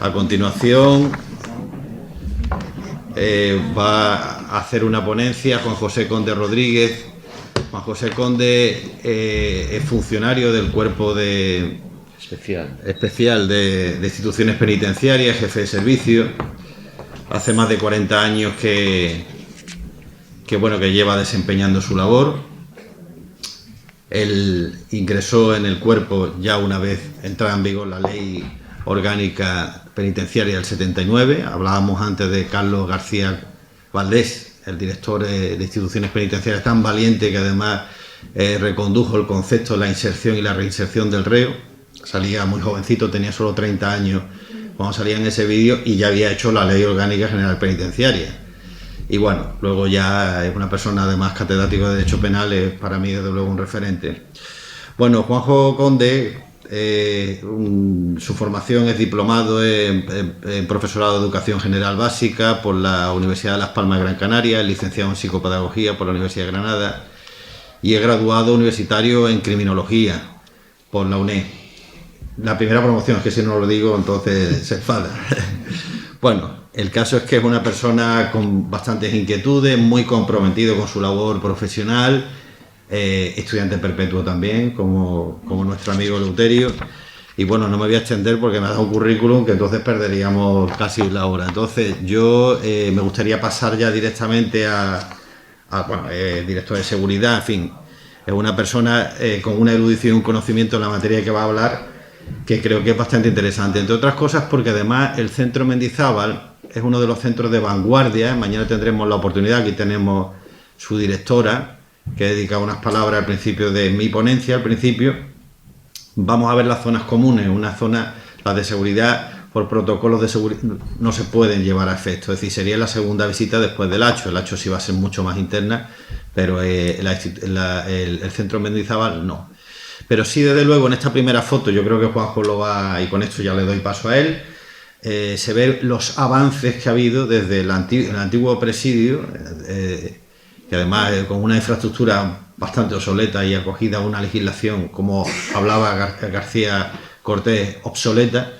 A continuación va a hacer una ponencia Juan José Conde Rodríguez. Juan José Conde es funcionario del Cuerpo Especial de Instituciones Penitenciarias, jefe de servicio. Hace más de 40 años que lleva desempeñando su labor. Él ingresó en el cuerpo ya una vez entrada en vigor la Ley Orgánica Penitenciaria del 79. Hablábamos antes de Carlos García Valdés, el director de Instituciones Penitenciarias, tan valiente que además recondujo el concepto de la inserción y la reinserción del reo. Salía muy jovencito, tenía solo 30 años cuando salía en ese vídeo y ya había hecho la Ley Orgánica General Penitenciaria. Y bueno, luego ya es una persona además catedrático de Derecho Penal, es para mí desde luego un referente. Bueno, Juanjo Conde, su formación es diplomado en profesorado de Educación General Básica por la Universidad de Las Palmas de Gran Canaria, es licenciado en Psicopedagogía por la Universidad de Granada y es graduado universitario en Criminología por la UNED. La primera promoción, es que si no lo digo entonces se enfada. Bueno, el caso es que es una persona con bastantes inquietudes, muy comprometido con su labor profesional, estudiante perpetuo también, como nuestro amigo Eleuterio. Y bueno, no me voy a extender porque me ha dado un currículum que entonces perderíamos casi la hora. Entonces yo me gustaría pasar ya directamente director de seguridad, en fin. Es una persona con una erudición y un conocimiento en la materia que va a hablar, que creo que es bastante interesante, entre otras cosas porque además el Centro Mendizábal es uno de los centros de vanguardia. Mañana tendremos la oportunidad, aquí tenemos su directora, que dedica unas palabras al principio de mi ponencia, al principio. Vamos a ver las zonas comunes, una zona, las de seguridad, por protocolos de seguridad, no se pueden llevar a efecto, es decir, sería la segunda visita después del Hacho. El Hacho sí va a ser mucho más interna, pero el Centro Mendizábal no. Pero sí, desde luego, en esta primera foto, yo creo que Juanjo lo va, y con esto ya le doy paso a él, se ven los avances que ha habido desde el antiguo presidio, que además con una infraestructura bastante obsoleta y acogida a una legislación, como hablaba García Cortés, obsoleta,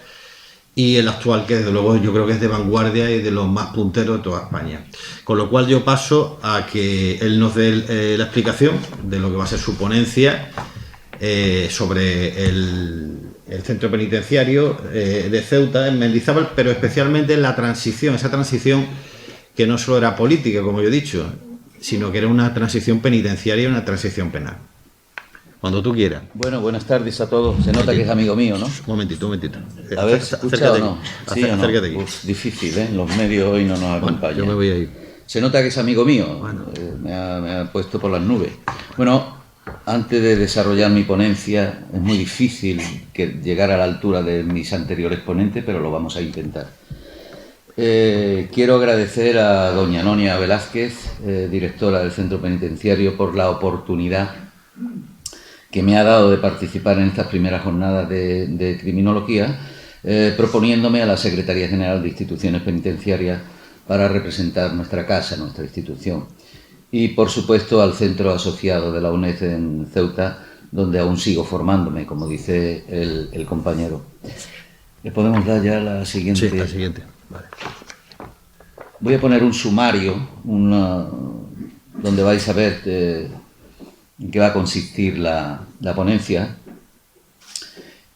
y el actual, que desde luego yo creo que es de vanguardia y de los más punteros de toda España. Con lo cual yo paso a que él nos dé la explicación de lo que va a ser su ponencia sobre el centro penitenciario de Ceuta, en Mendizábal, pero especialmente en la transición, esa transición que no solo era política, como yo he dicho, sino que era una transición penitenciaria y una transición penal. Cuando tú quieras. Bueno, buenas tardes a todos. Se nota que es amigo mío, ¿no? Un momentito. A ver, ¿se escucha o no? ¿Sí o no? Acércate aquí. Uf, difícil, ¿eh? Los medios hoy no nos acompañan. Yo me voy a ir. Se nota que es amigo mío. Bueno. Me ha puesto por las nubes. Bueno, antes de desarrollar mi ponencia, es muy difícil llegar a la altura de mis anteriores ponentes, pero lo vamos a intentar. Quiero agradecer a doña Nonia Velázquez, directora del Centro Penitenciario, por la oportunidad que me ha dado de participar en estas primeras jornadas de criminología, proponiéndome a la Secretaría General de Instituciones Penitenciarias para representar nuestra casa, nuestra institución. Y, por supuesto, al centro asociado de la UNED en Ceuta, donde aún sigo formándome, como dice el compañero. ¿Le podemos dar ya la siguiente? Sí, la siguiente. Vale. Voy a poner un sumario, donde vais a ver en qué va a consistir la ponencia,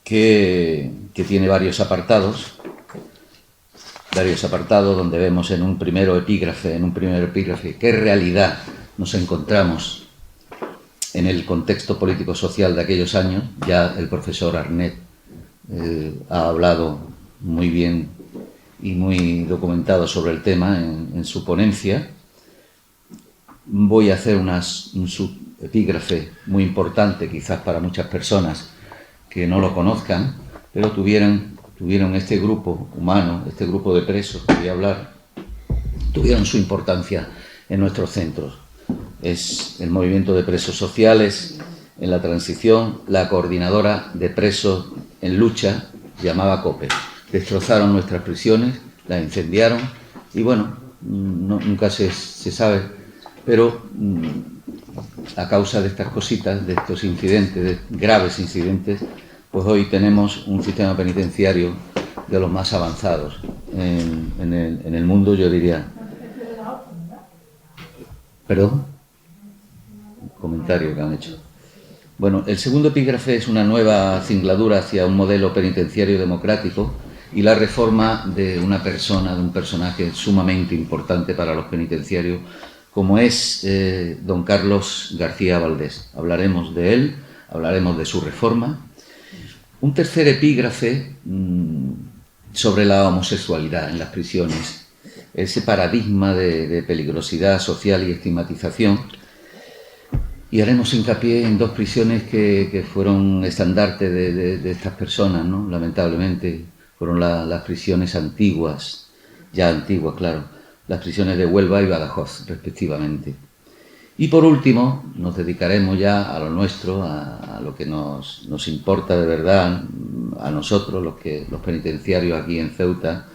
que tiene varios apartados donde vemos en un primer epígrafe qué realidad nos encontramos en el contexto político-social de aquellos años. Ya el profesor Arnet ha hablado muy bien y muy documentado sobre el tema en su ponencia. Voy a hacer un subepígrafe muy importante, quizás para muchas personas que no lo conozcan, pero tuvieron este grupo humano, este grupo de presos que voy a hablar, tuvieron su importancia en nuestros centros. Es el movimiento de presos sociales en la transición, la coordinadora de presos en lucha, llamaba COPE. Destrozaron nuestras prisiones, las incendiaron y bueno, nunca se sabe, pero a causa de estas cositas, de estos incidentes, de graves incidentes, pues hoy tenemos un sistema penitenciario más avanzados en el mundo, yo diría. ¿Perdón? Comentario que han hecho. Bueno, el segundo epígrafe es una nueva cingladura hacia un modelo penitenciario democrático y la reforma de una persona, de un personaje sumamente importante para los penitenciarios, como es don Carlos García Valdés. Hablaremos de él, hablaremos de su reforma. Un tercer epígrafe sobre la homosexualidad en las prisiones, ese paradigma de peligrosidad social y estigmatización. Y haremos hincapié en dos prisiones que fueron estandarte de estas personas, ¿no? Lamentablemente, fueron las prisiones antiguas, ya antiguas, claro, las prisiones de Huelva y Badajoz, respectivamente. Y por último, nos dedicaremos ya a lo nuestro, a lo que nos importa de verdad, a nosotros, los penitenciarios aquí en Ceuta,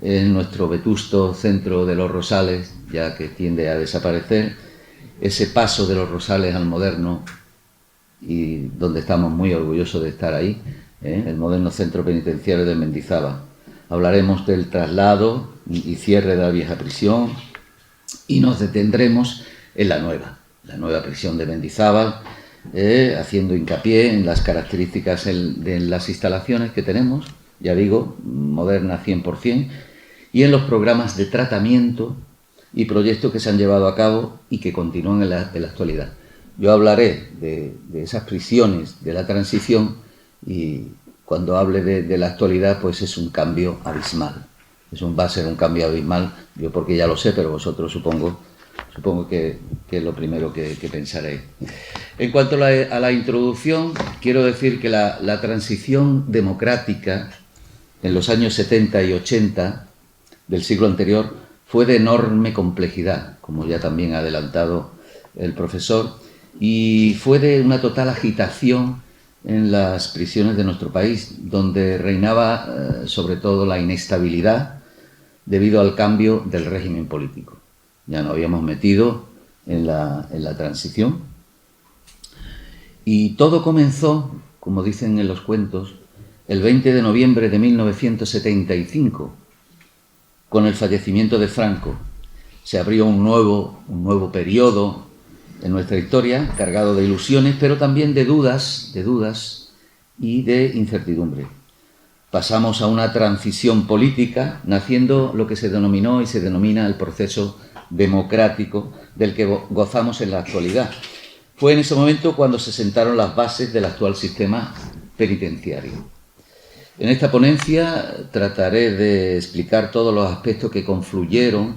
en nuestro vetusto centro de Los Rosales, ya que tiende a desaparecer, ese paso de Los Rosales al moderno, y donde estamos muy orgullosos de estar ahí, el moderno centro penitenciario de Mendizábal. Hablaremos del traslado y cierre de la vieja prisión y nos detendremos en la nueva prisión de Mendizábal, haciendo hincapié en las características de las instalaciones que tenemos, ya digo, modernas 100%, y en los programas de tratamiento y proyectos que se han llevado a cabo y que continúan en la actualidad. Yo hablaré de esas prisiones de la transición y cuando hable de la actualidad, pues es un cambio abismal. Va a ser un cambio abismal, yo porque ya lo sé, pero vosotros supongo que es lo primero que pensaréis. En cuanto a la introducción, quiero decir que la transición democrática en los años 70 y 80 del siglo anterior fue de enorme complejidad, como ya también ha adelantado el profesor, y fue de una total agitación en las prisiones de nuestro país, donde reinaba sobre todo la inestabilidad debido al cambio del régimen político. Ya nos habíamos metido en la transición y todo comenzó, como dicen en los cuentos, el 20 de noviembre de 1975, con el fallecimiento de Franco. Se abrió un nuevo periodo en nuestra historia, cargado de ilusiones, pero también de dudas y de incertidumbre. Pasamos a una transición política, naciendo lo que se denominó y se denomina el proceso democrático del que gozamos en la actualidad. Fue en ese momento cuando se sentaron las bases del actual sistema penitenciario. En esta ponencia trataré de explicar todos los aspectos que confluyeron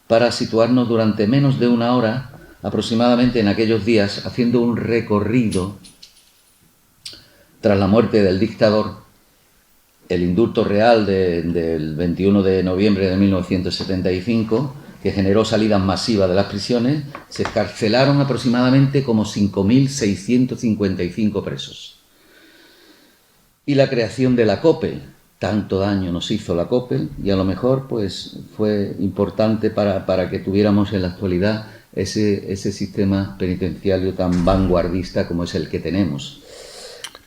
para situarnos durante menos de una hora aproximadamente en aquellos días, haciendo un recorrido tras la muerte del dictador, el indulto real del 21 de noviembre de 1975, que generó salidas masivas de las prisiones. Se excarcelaron aproximadamente como 5.655 presos. Y la creación de la COPEL, tanto daño nos hizo la COPEL, y a lo mejor pues fue importante para que tuviéramos en la actualidad ese sistema penitenciario tan vanguardista como es el que tenemos.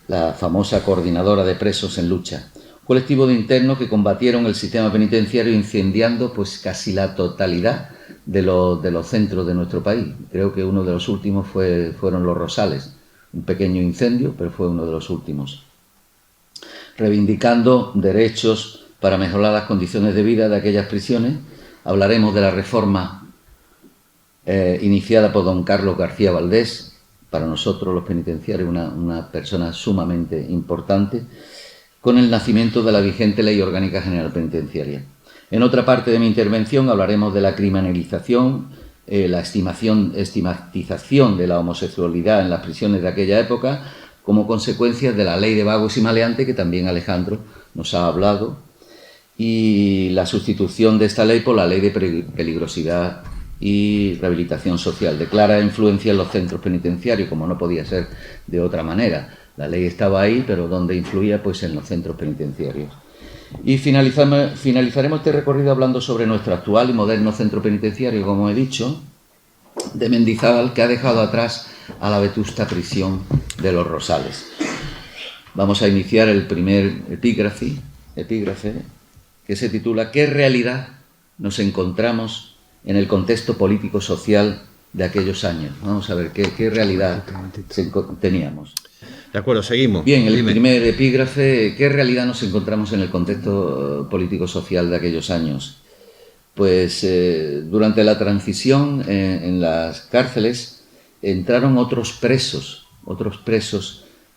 La famosa Coordinadora de Presos en Lucha. Colectivo de internos que combatieron el sistema penitenciario incendiando pues casi la totalidad de los centros de nuestro país. Creo que uno de los últimos fueron Los Rosales. Un pequeño incendio, pero fue uno de los últimos. Reivindicando derechos para mejorar las condiciones de vida de aquellas prisiones. Hablaremos de la reforma iniciada por don Carlos García Valdés, para nosotros los penitenciarios una persona sumamente importante, con el nacimiento de la vigente Ley Orgánica General Penitenciaria. En otra parte de mi intervención hablaremos de la criminalización, la estigmatización de la homosexualidad en las prisiones de aquella época, como consecuencia de la Ley de Vagos y Maleantes, que también Alejandro nos ha hablado, y la sustitución de esta ley por la Ley de Peligrosidad y Rehabilitación Social, de clara influencia en los centros penitenciarios, como no podía ser de otra manera. La ley estaba ahí, pero donde influía, pues en los centros penitenciarios. Y finalizaremos este recorrido hablando sobre nuestro actual y moderno centro penitenciario, como he dicho, de Mendizábal, que ha dejado atrás a la vetusta prisión de Los Rosales. Vamos a iniciar el primer epígrafe epígrafe que se titula ¿Qué realidad nos encontramos en el contexto político-social de aquellos años? Vamos a ver qué realidad teníamos. De acuerdo, seguimos. Bien, el primer epígrafe, ¿qué realidad nos encontramos en el contexto político-social de aquellos años? Pues durante la transición en las cárceles entraron otros presos,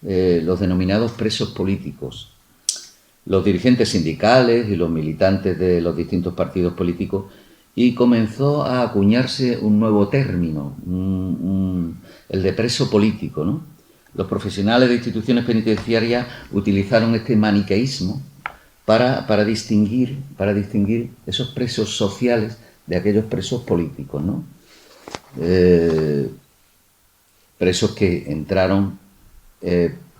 los denominados presos políticos. Los dirigentes sindicales y los militantes de los distintos partidos políticos, y comenzó a acuñarse un nuevo término, el de preso político, ¿no? Los profesionales de instituciones penitenciarias utilizaron este maniqueísmo para distinguir esos presos sociales de aquellos presos políticos, ¿no? Presos que entraron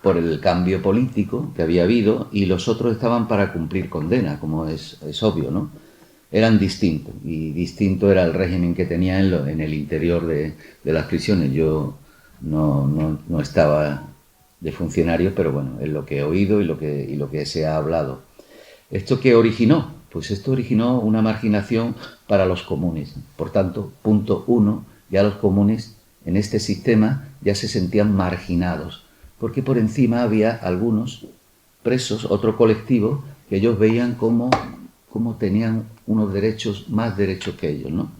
por el cambio político que había habido, y los otros estaban para cumplir condena, como es obvio, ¿no? Eran distintos, y distinto era el régimen que tenían en el interior de las prisiones. Yo no estaba de funcionario, pero bueno, es lo que he oído y lo que se ha hablado. ¿Esto qué originó? Pues esto originó una marginación para los comunes. Por tanto, punto 1, ya los comunes en este sistema ya se sentían marginados, porque por encima había algunos presos, otro colectivo, que ellos veían como tenían unos derechos, más derechos que ellos, ¿no?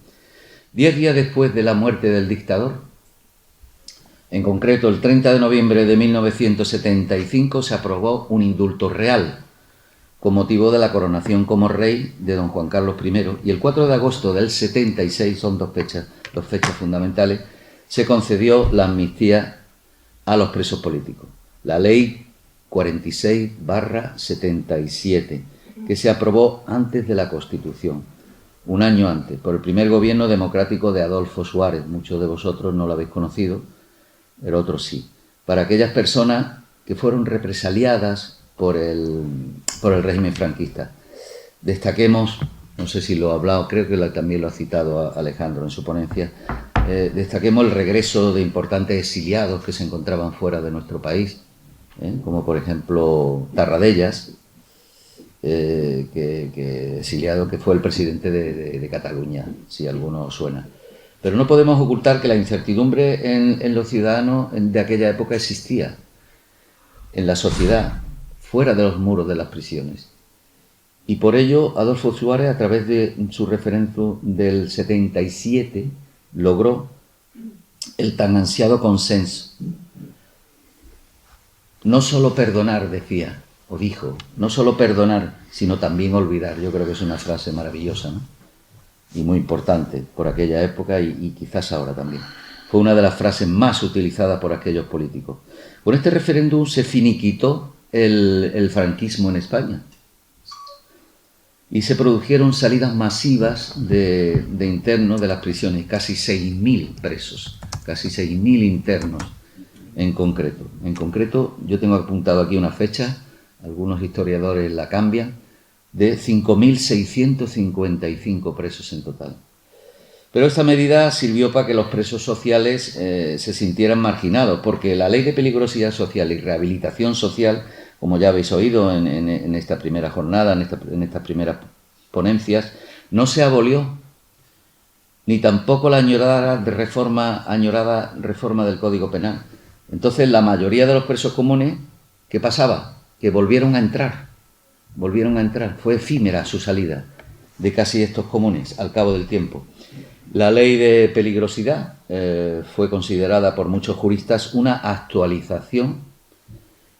10 días después de la muerte del dictador, en concreto el 30 de noviembre de 1975, se aprobó un indulto real con motivo de la coronación como rey de don Juan Carlos I, y el 4 de agosto del 76, son dos fechas fundamentales, se concedió la amnistía a los presos políticos. La ley 46/77, que se aprobó antes de la Constitución, un año antes, por el primer gobierno democrático de Adolfo Suárez. Muchos de vosotros no lo habéis conocido, pero otros sí. Para aquellas personas que fueron represaliadas por el régimen franquista. Destaquemos, no sé si lo ha hablado, creo que también lo ha citado Alejandro en su ponencia, destaquemos el regreso de importantes exiliados que se encontraban fuera de nuestro país, como por ejemplo Tarradellas, exiliado, que fue el presidente de Cataluña, si alguno os suena. Pero no podemos ocultar que la incertidumbre en los ciudadanos de aquella época existía, en la sociedad, fuera de los muros de las prisiones. Y por ello Adolfo Suárez, a través de su referendo del 77, logró el tan ansiado consenso. No solo perdonar, decía, o dijo, no solo perdonar, sino también olvidar. Yo creo que es una frase maravillosa, ¿no? Y muy importante por aquella época y quizás ahora también. Fue una de las frases más utilizadas por aquellos políticos. Con este referéndum se finiquitó el franquismo en España y se produjeron salidas masivas de internos de las prisiones, casi 6.000 presos, casi 6.000 internos en concreto. En concreto, yo tengo apuntado aquí una fecha, algunos historiadores la cambian, de 5.655 presos en total. Pero esta medida sirvió para que los presos sociales se sintieran marginados, porque la Ley de Peligrosidad Social y Rehabilitación Social, como ya habéis oído en esta primera jornada, en estas primeras ponencias, no se abolió, ni tampoco la añorada reforma del Código Penal. Entonces, la mayoría de los presos comunes, ¿qué pasaba? Que volvieron a entrar. Fue efímera su salida de casi estos comunes al cabo del tiempo. La ley de peligrosidad fue considerada por muchos juristas una actualización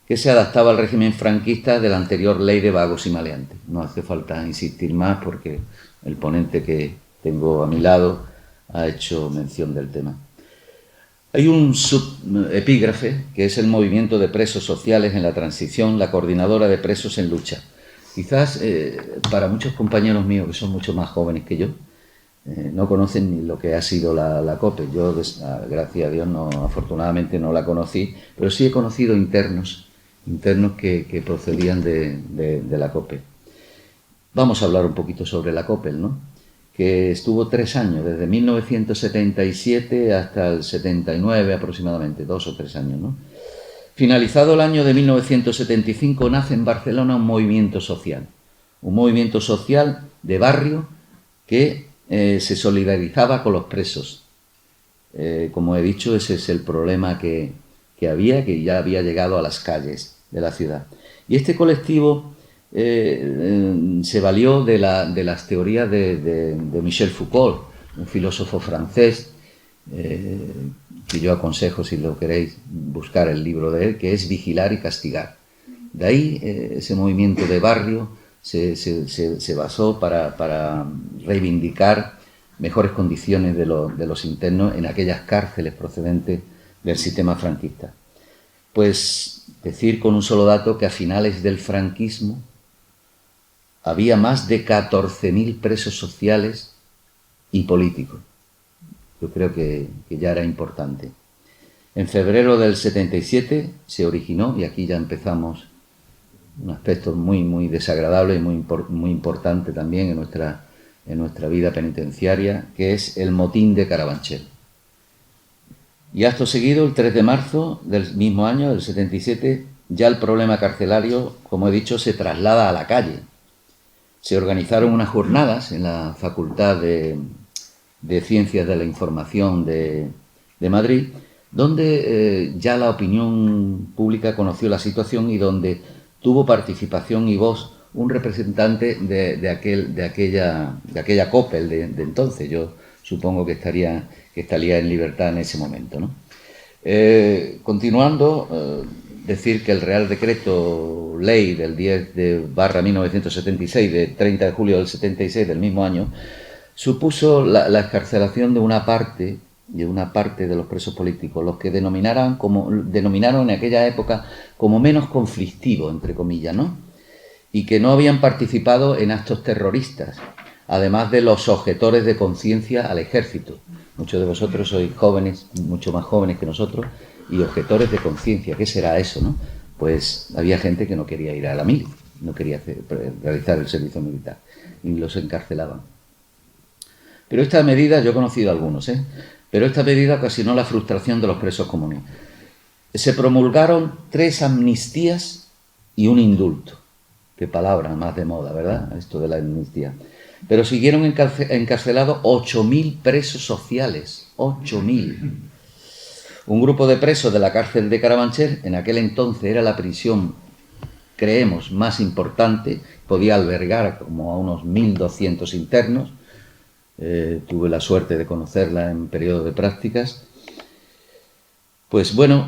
que se adaptaba al régimen franquista de la anterior ley de vagos y maleantes. No hace falta insistir más porque el ponente que tengo a mi lado ha hecho mención del tema. Hay un subepígrafe que es el movimiento de presos sociales en la transición, la coordinadora de presos en lucha. Quizás para muchos compañeros míos que son mucho más jóvenes que yo, no conocen ni lo que ha sido la COPE. Yo, gracias a Dios, afortunadamente no la conocí, pero sí he conocido internos que procedían de la COPE. Vamos a hablar un poquito sobre la COPE, ¿no? Que estuvo 3 años, desde 1977 hasta el 79 aproximadamente, 2 o 3 años, ¿no? Finalizado el año de 1975, nace en Barcelona un movimiento social de barrio que se solidarizaba con los presos. Como he dicho, ese es el problema que ya había llegado a las calles de la ciudad. Y este colectivo se valió de las teorías de Michel Foucault, un filósofo francés, que yo aconsejo, si lo queréis, buscar el libro de él, que es Vigilar y Castigar. De ahí ese movimiento de barrio se basó para reivindicar mejores condiciones de los internos en aquellas cárceles procedentes del sistema franquista. Pues decir con un solo dato que a finales del franquismo había más de 14.000 presos sociales y políticos. Yo creo que ya era importante. En febrero del 77 se originó, y aquí ya empezamos un aspecto muy desagradable y muy importante también en nuestra vida penitenciaria, que es el motín de Carabanchel. Y acto seguido, el 3 de marzo del mismo año, del 77, ya el problema carcelario, como he dicho, se traslada a la calle. Se organizaron unas jornadas en la Facultad de Ciencias de la Información de Madrid, donde ya la opinión pública conoció la situación y donde tuvo participación y voz un representante de aquella COPEL de entonces. Yo supongo que estaría en libertad en ese momento, ¿no? Continuando, decir que el Real Decreto Ley del 10/1976, de 30 de julio del 76 del mismo año, supuso la excarcelación de una parte de los presos políticos, los que denominaron en aquella época como menos conflictivos, entre comillas, ¿no? Y que no habían participado en actos terroristas, además de los objetores de conciencia al ejército. Muchos de vosotros sois jóvenes, mucho más jóvenes que nosotros, y objetores de conciencia. ¿Qué será eso, no? Pues había gente que no quería ir a la mili, no quería realizar el servicio militar, y los encarcelaban. Pero esta medida, yo he conocido a algunos, pero esta medida ocasionó la frustración de los presos comunes. Se promulgaron 3 amnistías y un indulto. Qué palabra más de moda, ¿verdad? Esto de la amnistía. Pero siguieron encarcelados 8.000 presos sociales. 8.000. Un grupo de presos de la cárcel de Carabanchel, en aquel entonces era la prisión, creemos, más importante, podía albergar como a unos 1.200 internos. Tuve la suerte de conocerla en periodo de prácticas. Pues bueno,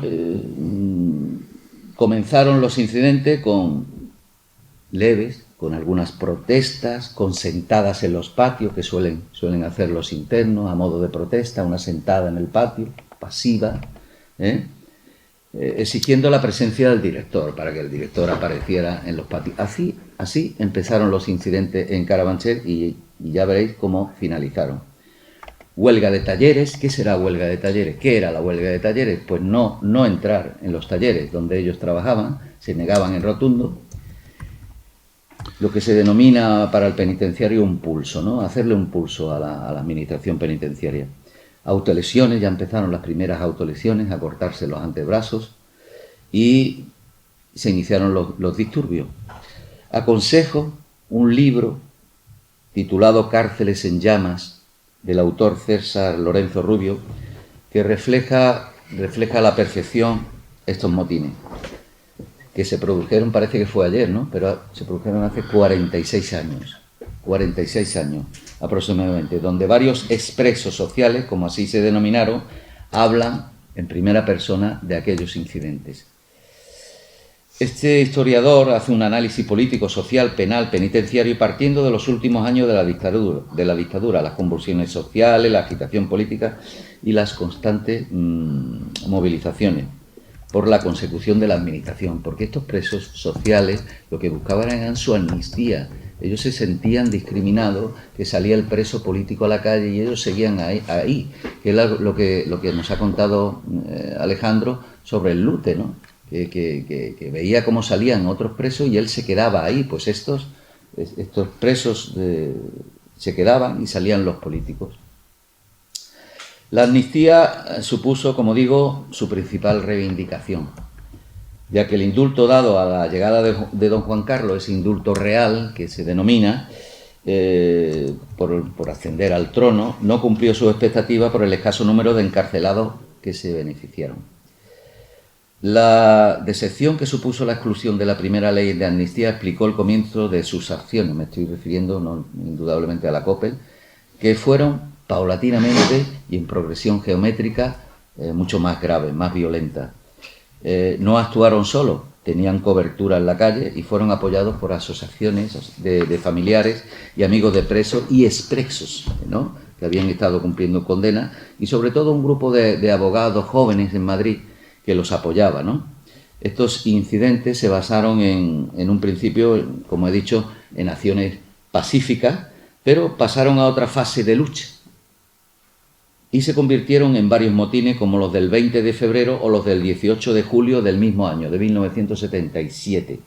comenzaron los incidentes con leves, con algunas protestas, con sentadas en los patios que suelen hacer los internos a modo de protesta, una sentada en el patio, pasiva, exigiendo la presencia del director para que el director apareciera en los patios. Así empezaron los incidentes en Carabanchel y ya veréis cómo finalizaron. Huelga de talleres. ¿Qué será huelga de talleres? ¿Qué era la huelga de talleres? Pues no entrar en los talleres donde ellos trabajaban, se negaban en rotundo. Lo que se denomina para el penitenciario un pulso, ¿no? Hacerle un pulso a la administración penitenciaria. Autolesiones, ya empezaron las primeras autolesiones, a cortarse los antebrazos y se iniciaron los disturbios. Aconsejo un libro titulado Cárceles en llamas, del autor César Lorenzo Rubio, que refleja a la perfección estos motines, que se produjeron, parece que fue ayer, ¿no? Pero se produjeron hace 46 años aproximadamente, donde varios expresos sociales, como así se denominaron, hablan en primera persona de aquellos incidentes. Este historiador hace un análisis político, social, penal, penitenciario, partiendo de los últimos años de la dictadura, las convulsiones sociales, la agitación política y las constantes movilizaciones por la consecución de la administración, porque estos presos sociales lo que buscaban era su amnistía. Ellos se sentían discriminados, que salía el preso político a la calle y ellos seguían ahí, que es lo que nos ha contado Alejandro sobre el Lute, ¿no? Que veía cómo salían otros presos y él se quedaba ahí. Pues estos presos se quedaban y salían los políticos. La amnistía supuso, como digo, su principal reivindicación. ya que el indulto dado a la llegada de don Juan Carlos, ese indulto real que se denomina, por ascender al trono, no cumplió su expectativa por el escaso número de encarcelados que se beneficiaron. La decepción que supuso la exclusión de la primera ley de amnistía explicó el comienzo de sus acciones, me estoy refiriendo indudablemente a la COPEL, que fueron paulatinamente y en progresión geométrica mucho más graves, más violentas. No actuaron solos, tenían cobertura en la calle y fueron apoyados por asociaciones de familiares y amigos de presos y expresos, ¿no?, que habían estado cumpliendo condena, y sobre todo un grupo de abogados jóvenes en Madrid que los apoyaba, ¿no? Estos incidentes se basaron en un principio, como he dicho, en acciones pacíficas, pero pasaron a otra fase de lucha y se convirtieron en varios motines como los del 20 de febrero o los del 18 de julio del mismo año, de 1977.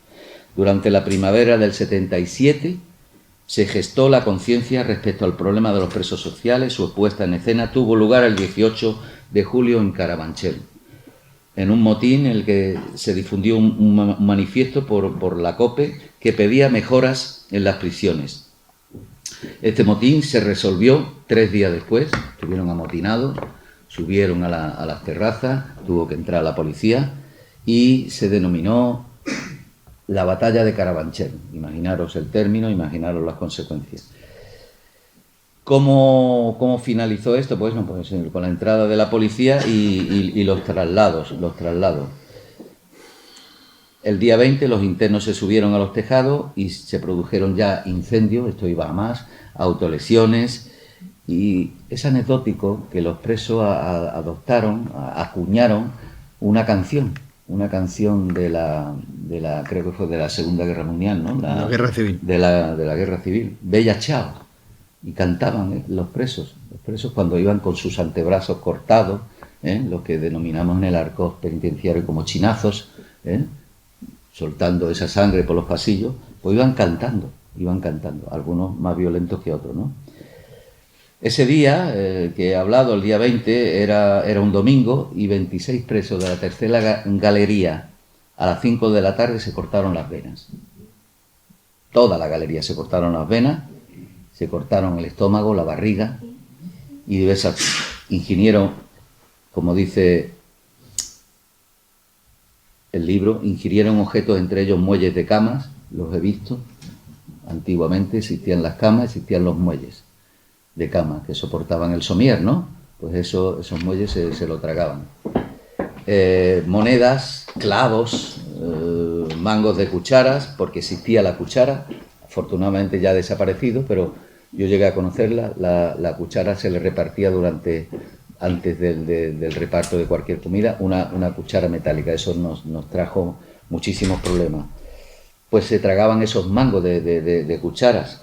Durante la primavera del 77 se gestó la conciencia respecto al problema de los presos sociales. Su puesta en escena tuvo lugar el 18 de julio en Carabanchel, en un motín en el que se difundió un manifiesto por la COPE que pedía mejoras en las prisiones. Este motín se resolvió 3 días después, estuvieron amotinados, subieron a las terrazas, tuvo que entrar la policía y se denominó la batalla de Carabanchel. Imaginaros el término, imaginaros las consecuencias. ¿Cómo finalizó esto? Pues con la entrada de la policía y los traslados. El día 20 los internos se subieron a los tejados y se produjeron ya incendios, esto iba a más, autolesiones, y es anecdótico que los presos acuñaron una canción de la creo que fue de la Segunda Guerra Mundial, ¿no? La Guerra Civil. De la Guerra Civil, Bella Chao, y cantaban los presos cuando iban con sus antebrazos cortados, lo que denominamos en el arco penitenciario como chinazos, soltando esa sangre por los pasillos, pues iban cantando, algunos más violentos que otros, ¿no? Ese día, que he hablado, el día 20, era un domingo, y 26 presos de la tercera galería a las 5 de la tarde se cortaron las venas. Toda la galería se cortaron las venas, se cortaron el estómago, la barriga, y diversos ingirieron, como dice el libro, ingirieron objetos, entre ellos muelles de camas. Los he visto. Antiguamente existían las camas, existían los muelles de cama que soportaban el somier, ¿no? Pues esos muelles se lo tragaban. Monedas, clavos, mangos de cucharas, porque existía la cuchara, afortunadamente ya ha desaparecido, pero yo llegué a conocerla. La cuchara se le repartía antes del reparto de cualquier comida, una cuchara metálica. Eso nos trajo muchísimos problemas. Pues se tragaban esos mangos de cucharas,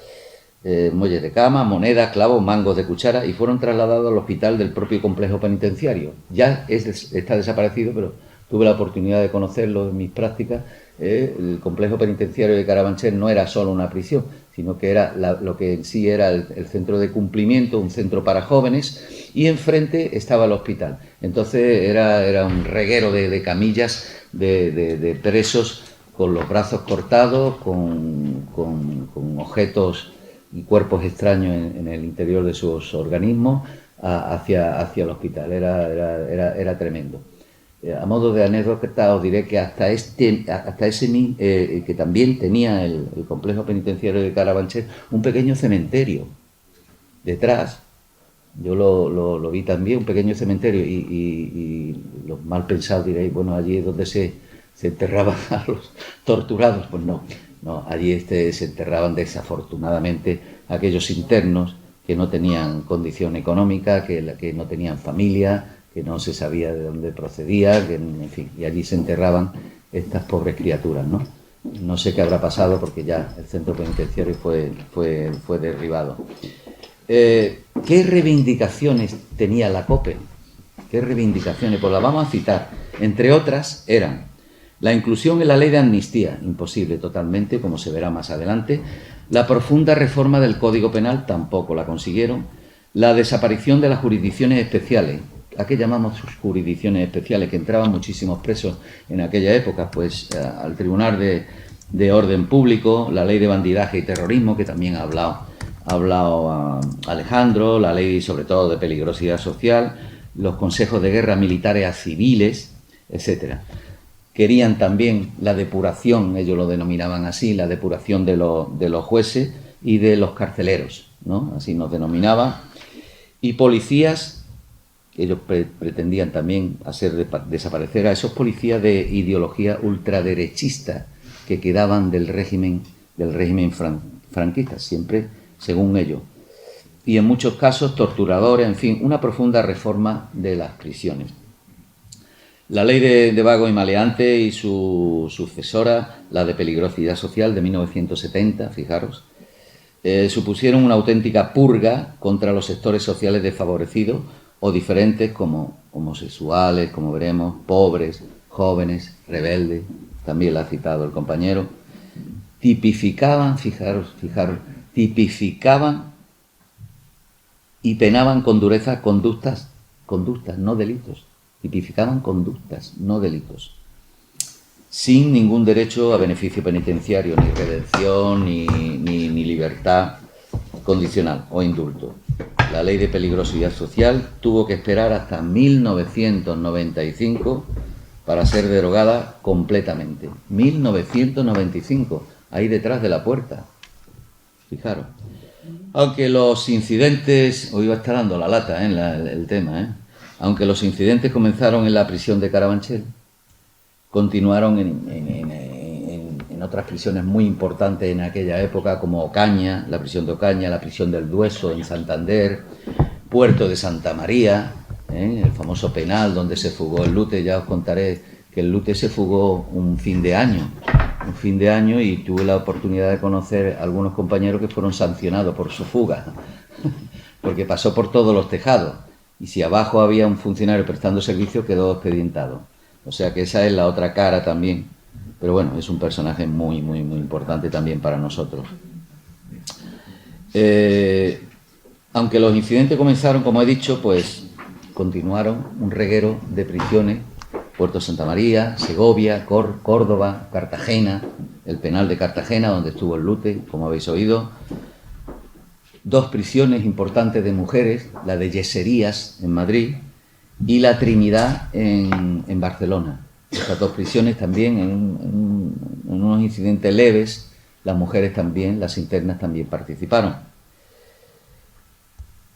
muelles de cama, monedas, clavos, mangos de cuchara, y fueron trasladados al hospital del propio complejo penitenciario. Ya está desaparecido, pero tuve la oportunidad de conocerlo en mis prácticas. El complejo penitenciario de Carabanchel no era solo una prisión, sino que era lo que en sí era el centro de cumplimiento, un centro para jóvenes, y enfrente estaba el hospital. Entonces era un reguero de camillas de presos con los brazos cortados, con objetos y cuerpos extraños en el interior de sus organismos hacia el hospital. Era tremendo. A modo de anécdota os diré que hasta ese que también tenía el complejo penitenciario de Carabanchel un pequeño cementerio detrás. Yo lo vi también, un pequeño cementerio, y los mal pensados diréis, bueno, allí es donde se enterraban a los torturados. Pues no, allí se enterraban desafortunadamente aquellos internos que no tenían condición económica, que no tenían familia, que no se sabía de dónde procedía, en fin, y allí se enterraban estas pobres criaturas, ¿no? No sé qué habrá pasado porque ya el centro penitenciario fue derribado. ¿Qué reivindicaciones tenía la COPE? ¿Qué reivindicaciones? Pues las vamos a citar. Entre otras eran la inclusión en la ley de amnistía, imposible totalmente, como se verá más adelante. La profunda reforma del Código Penal, tampoco la consiguieron. La desaparición de las jurisdicciones especiales, ¿a qué llamamos sus jurisdicciones especiales? Que entraban muchísimos presos en aquella época, pues al Tribunal de Orden Público, la Ley de Bandidaje y Terrorismo, que también ha hablado Alejandro, la Ley sobre todo de Peligrosidad Social, los consejos de guerra militares a civiles, etcétera. Querían también la depuración, ellos lo denominaban así, la depuración de los jueces y de los carceleros, ¿no? Así nos denominaban. Y policías, que ellos pretendían también hacer desaparecer a esos policías de ideología ultraderechista que quedaban del régimen franquista, siempre según ellos. Y en muchos casos torturadores, en fin, una profunda reforma de las prisiones. La ley de vagos y maleantes y su sucesora, la de peligrosidad social de 1970, fijaros, supusieron una auténtica purga contra los sectores sociales desfavorecidos o diferentes como homosexuales, como veremos, pobres, jóvenes, rebeldes, también la ha citado el compañero. Tipificaban, fijaros, tipificaban y penaban con dureza conductas, no delitos. Tipificaban conductas, no delitos, sin ningún derecho a beneficio penitenciario, ni redención, ni libertad condicional o indulto. La ley de peligrosidad social tuvo que esperar hasta 1995 para ser derogada completamente. 1995, ahí detrás de la puerta. Fijaros. Aunque los incidentes, hoy va a estar dando la lata el tema, aunque los incidentes comenzaron en la prisión de Carabanchel, continuaron en otras prisiones muy importantes en aquella época, como Ocaña, la prisión de Ocaña, la prisión del Dueso en Santander, Puerto de Santa María, el famoso penal donde se fugó el Lute. Ya os contaré que el Lute se fugó un fin de año, y tuve la oportunidad de conocer a algunos compañeros que fueron sancionados por su fuga, porque pasó por todos los tejados. Y si abajo había un funcionario prestando servicio, quedó expedientado. O sea que esa es la otra cara también. Pero bueno, es un personaje muy, muy, muy importante también para nosotros. Aunque los incidentes comenzaron, como he dicho, pues continuaron un reguero de prisiones. Puerto Santa María, Segovia, Córdoba, Cartagena, el penal de Cartagena, donde estuvo el Lute, como habéis oído. 2 prisiones importantes de mujeres, la de Yeserías en Madrid y la Trinidad en Barcelona. Estas 2 prisiones también en unos incidentes leves, las mujeres también, las internas también participaron.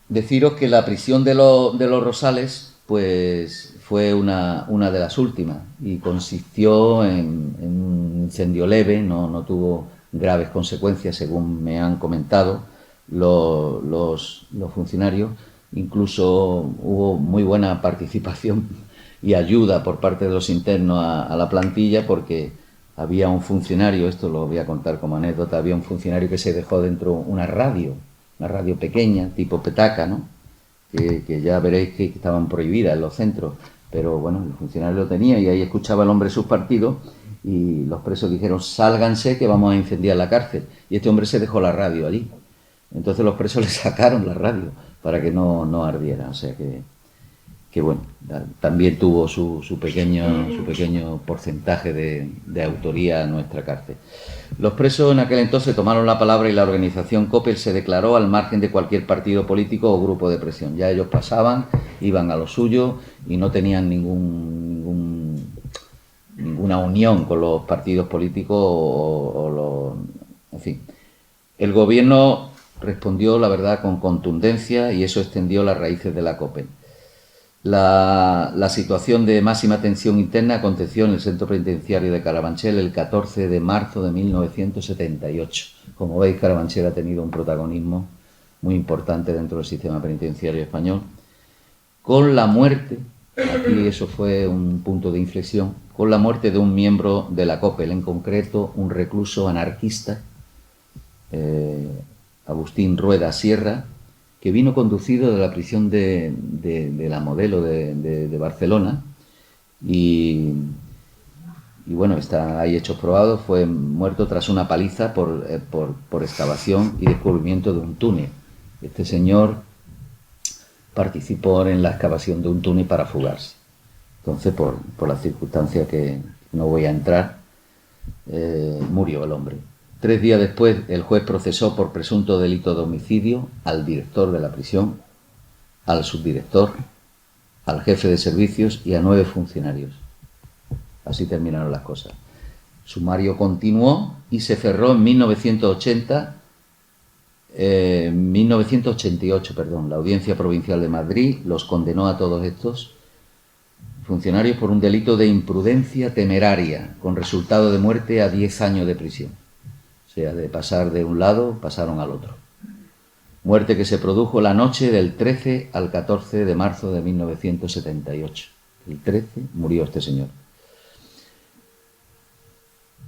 Deciros que la prisión de los Rosales pues fue una de las últimas y consistió en un incendio leve, no tuvo graves consecuencias según me han comentado los funcionarios. Incluso hubo muy buena participación y ayuda por parte de los internos a la plantilla, porque había un funcionario, esto lo voy a contar como anécdota, había un funcionario que se dejó dentro una radio pequeña, tipo petaca, ¿no? Que ya veréis que estaban prohibidas en los centros, pero bueno, el funcionario lo tenía y ahí escuchaba el hombre sus partidos y los presos dijeron: sálganse que vamos a incendiar la cárcel. Y este hombre se dejó la radio allí. Entonces los presos le sacaron la radio para que no ardiera. O sea que bueno, también tuvo su pequeño porcentaje de autoría en nuestra cárcel. Los presos en aquel entonces tomaron la palabra y la organización COPEL se declaró al margen de cualquier partido político o grupo de presión. Ya ellos pasaban, iban a lo suyo y no tenían ninguna unión con los partidos políticos en fin. El gobierno respondió, la verdad, con contundencia, y eso extendió las raíces de la COPEL. La situación de máxima tensión interna aconteció en el centro penitenciario de Carabanchel el 14 de marzo de 1978. Como veis, Carabanchel ha tenido un protagonismo muy importante dentro del sistema penitenciario español, con la muerte, aquí eso fue un punto de inflexión, con la muerte de un miembro de la COPEL, en concreto un recluso anarquista, Agustín Rueda Sierra, que vino conducido de la prisión de la Modelo de Barcelona y bueno, hay hechos probados. Fue muerto tras una paliza por excavación y descubrimiento de un túnel. Este señor participó en la excavación de un túnel para fugarse. Entonces, por las circunstancias que no voy a entrar, murió el hombre. 3 días después, el juez procesó por presunto delito de homicidio al director de la prisión, al subdirector, al jefe de servicios y a 9 funcionarios. Así terminaron las cosas. Sumario continuó y se cerró en 1988, la Audiencia Provincial de Madrid los condenó a todos estos funcionarios por un delito de imprudencia temeraria, con resultado de muerte a 10 años de prisión. O sea, de pasar de un lado, pasaron al otro. Muerte que se produjo la noche del 13 al 14 de marzo de 1978. El 13 murió este señor.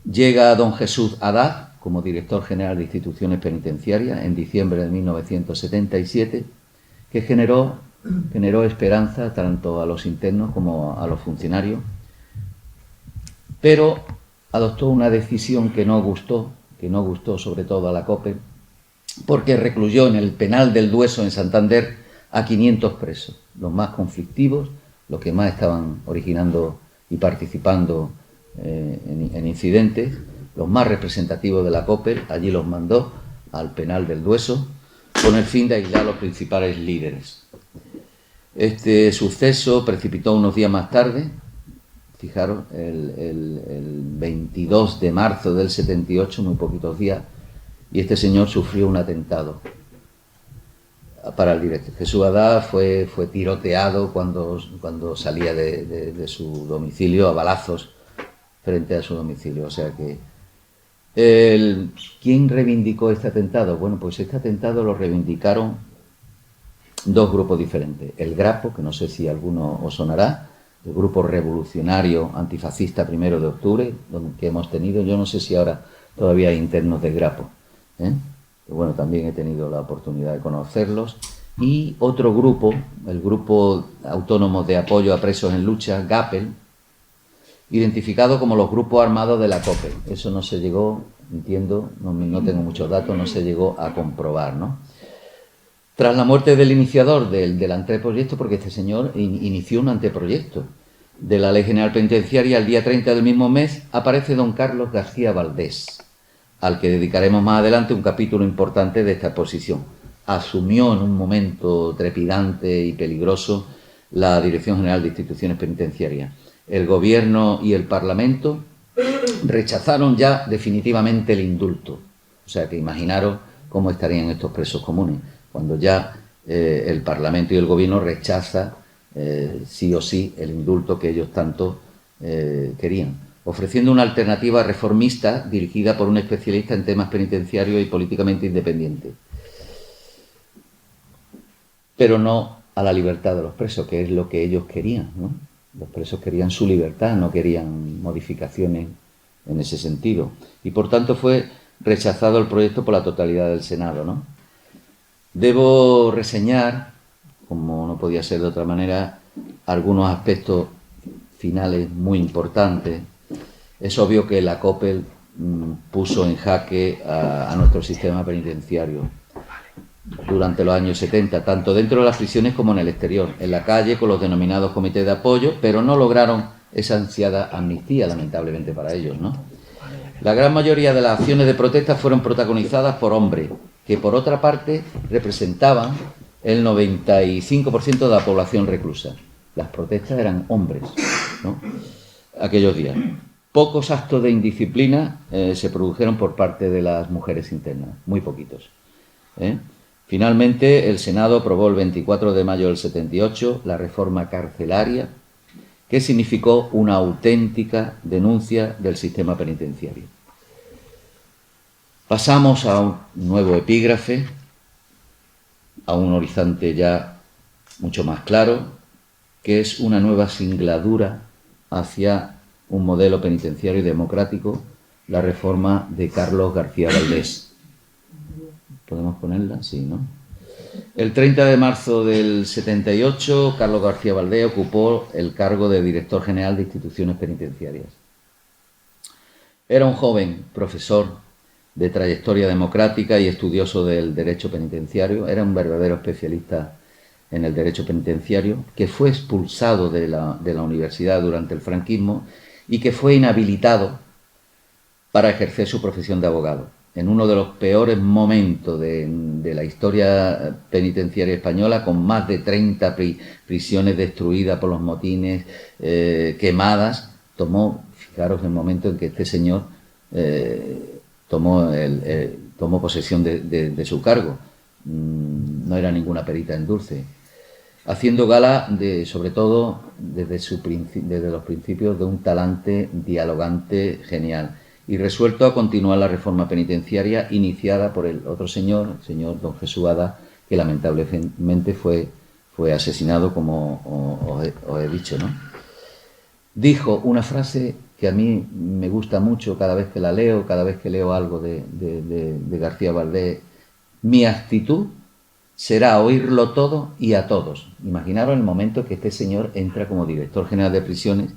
Llega don Jesús Haddad como director general de instituciones penitenciarias en diciembre de 1977, que generó esperanza tanto a los internos como a los funcionarios, pero adoptó una decisión que no gustó sobre todo a la COPE, porque recluyó en el penal del Dueso en Santander a 500 presos, los más conflictivos, los que más estaban originando y participando en incidentes, los más representativos de la COPE. Allí los mandó al penal del Dueso con el fin de aislar a los principales líderes. Este suceso precipitó unos días más tarde, fijaros, el 22 de marzo del 78, muy poquitos días, y este señor sufrió un atentado para el director. Jesús Haddad fue tiroteado cuando salía de su domicilio a balazos frente a su domicilio. O sea que ¿quién reivindicó este atentado? Bueno, pues este atentado lo reivindicaron 2 grupos diferentes. El Grapo, que no sé si alguno os sonará, el grupo revolucionario antifascista 1 de octubre, que hemos tenido. Yo no sé si ahora todavía hay internos del Grapo, pero bueno, también he tenido la oportunidad de conocerlos. Y otro grupo, el Grupo Autónomo de Apoyo a Presos en Lucha, GAPEL, identificado como los grupos armados de la COPE. Eso no se llegó, entiendo, no tengo muchos datos, no se llegó a comprobar, ¿no? Tras la muerte del iniciador del anteproyecto, porque este señor inició un anteproyecto de la Ley General Penitenciaria, el día 30 del mismo mes aparece don Carlos García Valdés, al que dedicaremos más adelante un capítulo importante de esta exposición. Asumió en un momento trepidante y peligroso la Dirección General de Instituciones Penitenciarias. El Gobierno y el Parlamento rechazaron ya definitivamente el indulto. O sea que imaginaros cómo estarían estos presos comunes, cuando ya el Parlamento y el Gobierno rechazan sí o sí el indulto que ellos tanto querían, ofreciendo una alternativa reformista dirigida por un especialista en temas penitenciarios y políticamente independiente, pero no a la libertad de los presos, que es lo que ellos querían, ¿no? Los presos querían su libertad, no querían modificaciones en ese sentido, y por tanto fue rechazado el proyecto por la totalidad del Senado, ¿no? Debo reseñar, como no podía ser de otra manera, algunos aspectos finales muy importantes. Es obvio que la COPE puso en jaque a nuestro sistema penitenciario durante los años 70, tanto dentro de las prisiones como en el exterior, en la calle con los denominados comités de apoyo, pero no lograron esa ansiada amnistía, lamentablemente para ellos, ¿no? La gran mayoría de las acciones de protesta fueron protagonizadas por hombres, que por otra parte representaban el 95% de la población reclusa. Las protestas eran hombres, ¿no? Aquellos días. Pocos actos de indisciplina se produjeron por parte de las mujeres internas, muy poquitos. Finalmente, el Senado aprobó el 24 de mayo del 78 la reforma carcelaria, que significó una auténtica denuncia del sistema penitenciario. Pasamos a un nuevo epígrafe, a un horizonte ya mucho más claro, que es una nueva singladura hacia un modelo penitenciario y democrático, la reforma de Carlos García Valdés. ¿Podemos ponerla? Sí, ¿no? El 30 de marzo del 78, Carlos García Valdés ocupó el cargo de director general de instituciones penitenciarias. Era un joven profesor de trayectoria democrática y estudioso del derecho penitenciario. Era un verdadero especialista en el derecho penitenciario, que fue expulsado de la universidad durante el franquismo y que fue inhabilitado para ejercer su profesión de abogado. En uno de los peores momentos de la historia penitenciaria española, con más de 30 prisiones destruidas por los motines, quemadas, fijaros el momento en que este señor tomó posesión de su cargo. No era ninguna perita en dulce, haciendo gala sobre todo desde los principios de un talante dialogante genial, y resuelto a continuar la reforma penitenciaria iniciada por el otro señor, el señor don Jesús Ada, que lamentablemente fue asesinado, como os he dicho, ¿no? Dijo una frase que a mí me gusta mucho cada vez que la leo, cada vez que leo algo de García Valdés: mi actitud será oírlo todo y a todos. Imaginaros el momento que este señor entra como director general de prisiones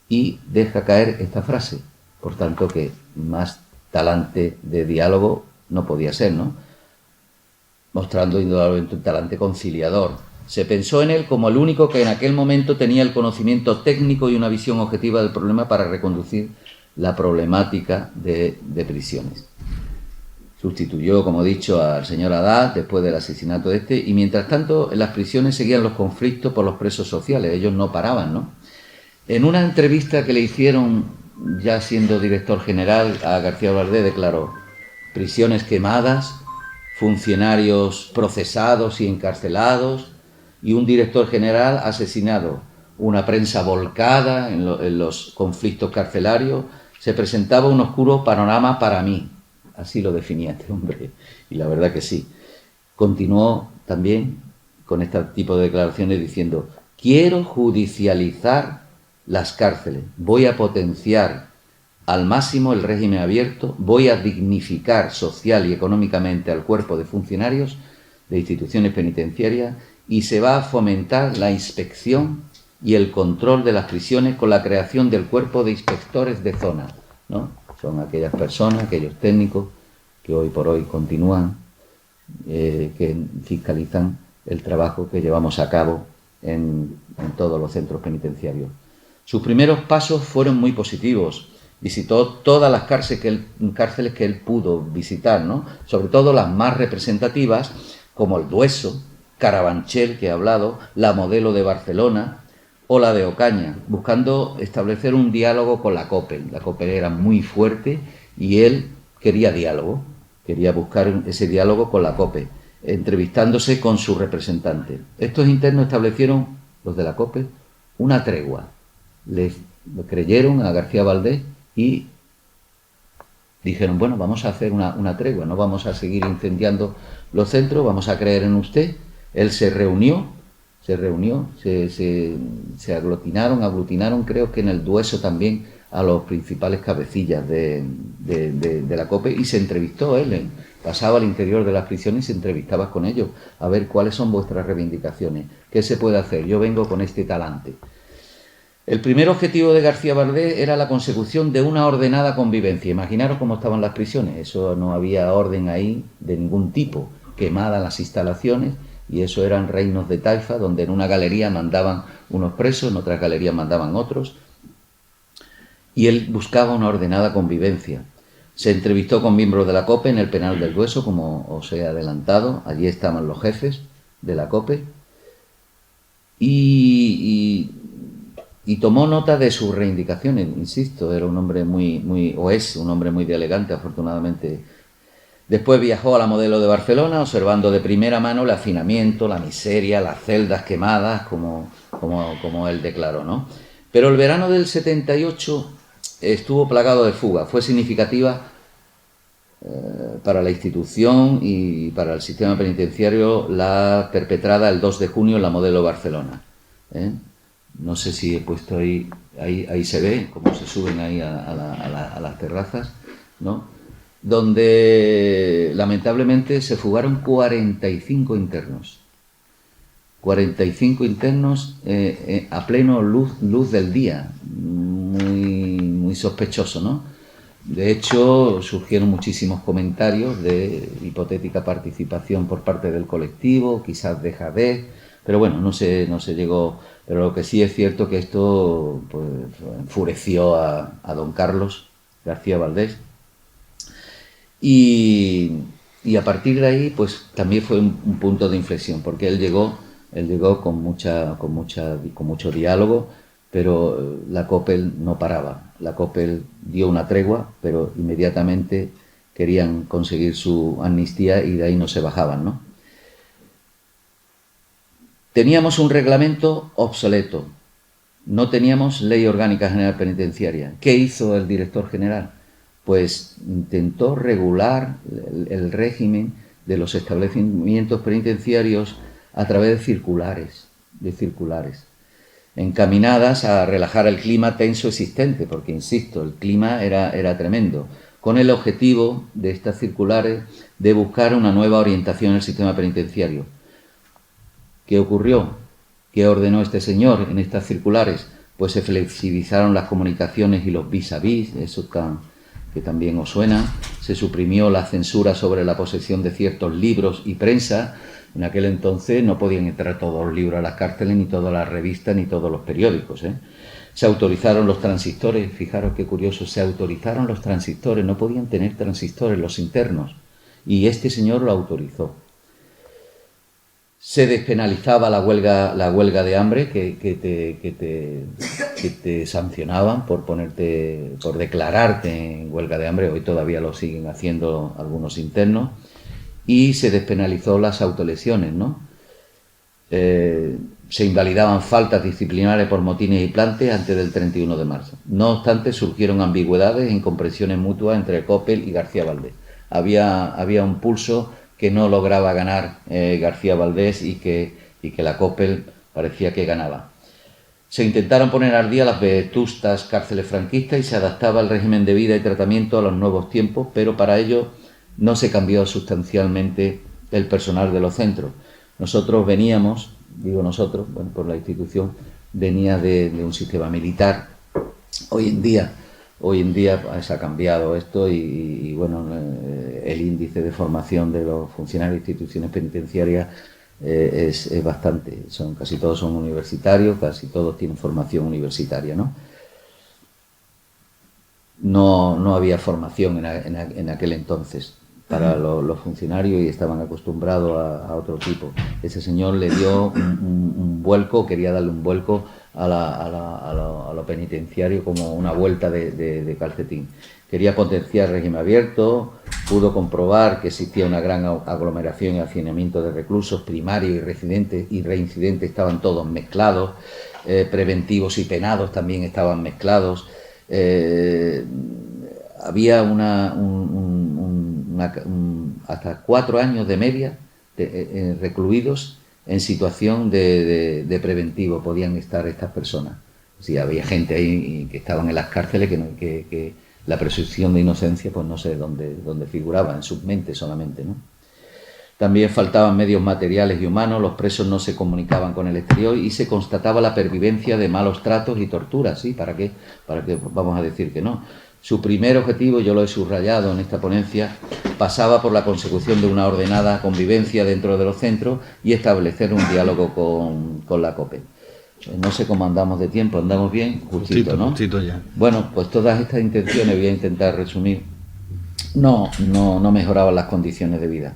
y deja caer esta frase. Por tanto, que más talante de diálogo no podía ser, ¿no? Mostrando indudablemente un talante conciliador. Se pensó en él como el único que en aquel momento tenía el conocimiento técnico y una visión objetiva del problema para reconducir la problemática de prisiones. Sustituyó, como he dicho, al señor Haddad después del asesinato de este, y mientras tanto en las prisiones seguían los conflictos por los presos sociales. Ellos no paraban, ¿no? En una entrevista que le hicieron, ya siendo director general, a García Valdés, declaró: prisiones quemadas, funcionarios procesados y encarcelados, y un director general asesinado, una prensa volcada en los conflictos carcelarios. Se presentaba un oscuro panorama para mí. Así lo definía este hombre, y la verdad que sí. Continuó también con este tipo de declaraciones diciendo: quiero judicializar las cárceles, voy a potenciar al máximo el régimen abierto, voy a dignificar social y económicamente al cuerpo de funcionarios de instituciones penitenciarias, y se va a fomentar la inspección y el control de las prisiones con la creación del cuerpo de inspectores de zona, ¿no? Son aquellas personas, aquellos técnicos que hoy por hoy continúan, que fiscalizan el trabajo que llevamos a cabo en todos los centros penitenciarios. Sus primeros pasos fueron muy positivos. Visitó todas las cárceles que él pudo visitar, ¿no? Sobre todo las más representativas, como el Dueso, Carabanchel, que he hablado, la Modelo de Barcelona o la de Ocaña, buscando establecer un diálogo con la COPE. La COPE era muy fuerte y él quería diálogo, quería buscar ese diálogo con la COPE, entrevistándose con su representante. Estos internos establecieron, los de la COPE, una tregua. Le creyeron a García Valdés y dijeron: bueno, vamos a hacer una tregua, no vamos a seguir incendiando los centros, vamos a creer en usted. Él se reunió, se aglutinaron, creo que en el Dueso también, a los principales cabecillas de la COPE, y se entrevistó él. Pasaba al interior de las prisiones y se entrevistaba con ellos, a ver cuáles son vuestras reivindicaciones, qué se puede hacer, yo vengo con este talante. El primer objetivo de García Valdés era la consecución de una ordenada convivencia. Imaginaros cómo estaban las prisiones, eso no había orden ahí de ningún tipo, quemadas las instalaciones, y eso eran reinos de taifa, donde en una galería mandaban unos presos, en otras galerías mandaban otros, y él buscaba una ordenada convivencia. Se entrevistó con miembros de la COPE en el penal del Dueso, como os he adelantado, allí estaban los jefes de la COPE, y tomó nota de sus reivindicaciones. Insisto, era un hombre es un hombre muy elegante, afortunadamente. Después viajó a la Modelo de Barcelona, observando de primera mano el hacinamiento, la miseria, las celdas quemadas, como él declaró, ¿no? Pero el verano del 78 estuvo plagado de fugas. Fue significativa para la institución y para el sistema penitenciario la perpetrada el 2 de junio en la Modelo Barcelona. No sé si he puesto ahí se ve cómo se suben ahí a las terrazas, ¿no? Donde lamentablemente se fugaron 45 internos. 45 internos a pleno luz del día. Muy sospechoso, ¿no? De hecho, surgieron muchísimos comentarios de hipotética participación por parte del colectivo, quizás de Jadez, Pero bueno, no se llegó. Pero lo que sí es cierto que esto pues, enfureció a don Carlos García Valdés. Y a partir de ahí, pues también fue un punto de inflexión, porque él llegó con mucho diálogo, pero la COPEL no paraba. La COPEL dio una tregua, pero inmediatamente querían conseguir su amnistía y de ahí no se bajaban, ¿no? Teníamos un reglamento obsoleto, no teníamos ley orgánica general penitenciaria. ¿Qué hizo el director general? Pues intentó regular el régimen de los establecimientos penitenciarios a través de circulares, encaminadas a relajar el clima tenso existente, porque, insisto, el clima era tremendo, con el objetivo de estas circulares de buscar una nueva orientación en el sistema penitenciario. ¿Qué ocurrió? ¿Qué ordenó este señor en estas circulares? Pues se flexibilizaron las comunicaciones y los vis a vis, eso que también os suena. Se suprimió la censura sobre la posesión de ciertos libros y prensa. En aquel entonces no podían entrar todos los libros a las cárceles, ni todas las revistas, ni todos los periódicos, ¿eh? Se autorizaron los transistores, fijaros qué curioso, se autorizaron los transistores, no podían tener transistores los internos, y este señor lo autorizó. Se despenalizaba la huelga de hambre que te sancionaban por declararte en huelga de hambre. Hoy todavía lo siguen haciendo algunos internos. Y se despenalizó las autolesiones, ¿no? Se invalidaban faltas disciplinares por motines y plantes antes del 31 de marzo. No obstante, surgieron ambigüedades e incomprensiones mutuas entre COPEL y García Valdés. Había un pulso que no lograba ganar García Valdés y que la COPEL parecía que ganaba. Se intentaron poner al día las vetustas cárceles franquistas y se adaptaba el régimen de vida y tratamiento a los nuevos tiempos, pero para ello no se cambió sustancialmente el personal de los centros. Nosotros veníamos, por la institución, venía de un sistema militar. Hoy en día se ha cambiado esto y el índice de formación de los funcionarios de instituciones penitenciarias es bastante. Casi todos son universitarios, casi todos tienen formación universitaria, ¿no? No había formación en aquel entonces para los funcionarios y estaban acostumbrados a otro tipo. Ese señor le dio un vuelco, quería darle un vuelco a lo penitenciario como una vuelta de calcetín. Quería potenciar el régimen abierto, pudo comprobar que existía una gran aglomeración y hacinamiento de reclusos, primarios y reincidentes estaban todos mezclados, preventivos y penados también estaban mezclados. Había hasta 4 años de media recluidos en situación de preventivo podían estar estas personas. Sí, había gente ahí que estaban en las cárceles que la presunción de inocencia, pues no sé dónde figuraba, en sus mentes solamente, ¿no? También faltaban medios materiales y humanos, los presos no se comunicaban con el exterior y se constataba la pervivencia de malos tratos y torturas, ¿sí? ¿Para qué vamos a decir que no? Su primer objetivo, yo lo he subrayado en esta ponencia, pasaba por la consecución de una ordenada convivencia dentro de los centros y establecer un diálogo con la COPEL. No sé cómo andamos de tiempo, andamos bien, justito, ¿no? Justito ya. Bueno, pues todas estas intenciones, voy a intentar resumir, no mejoraban las condiciones de vida.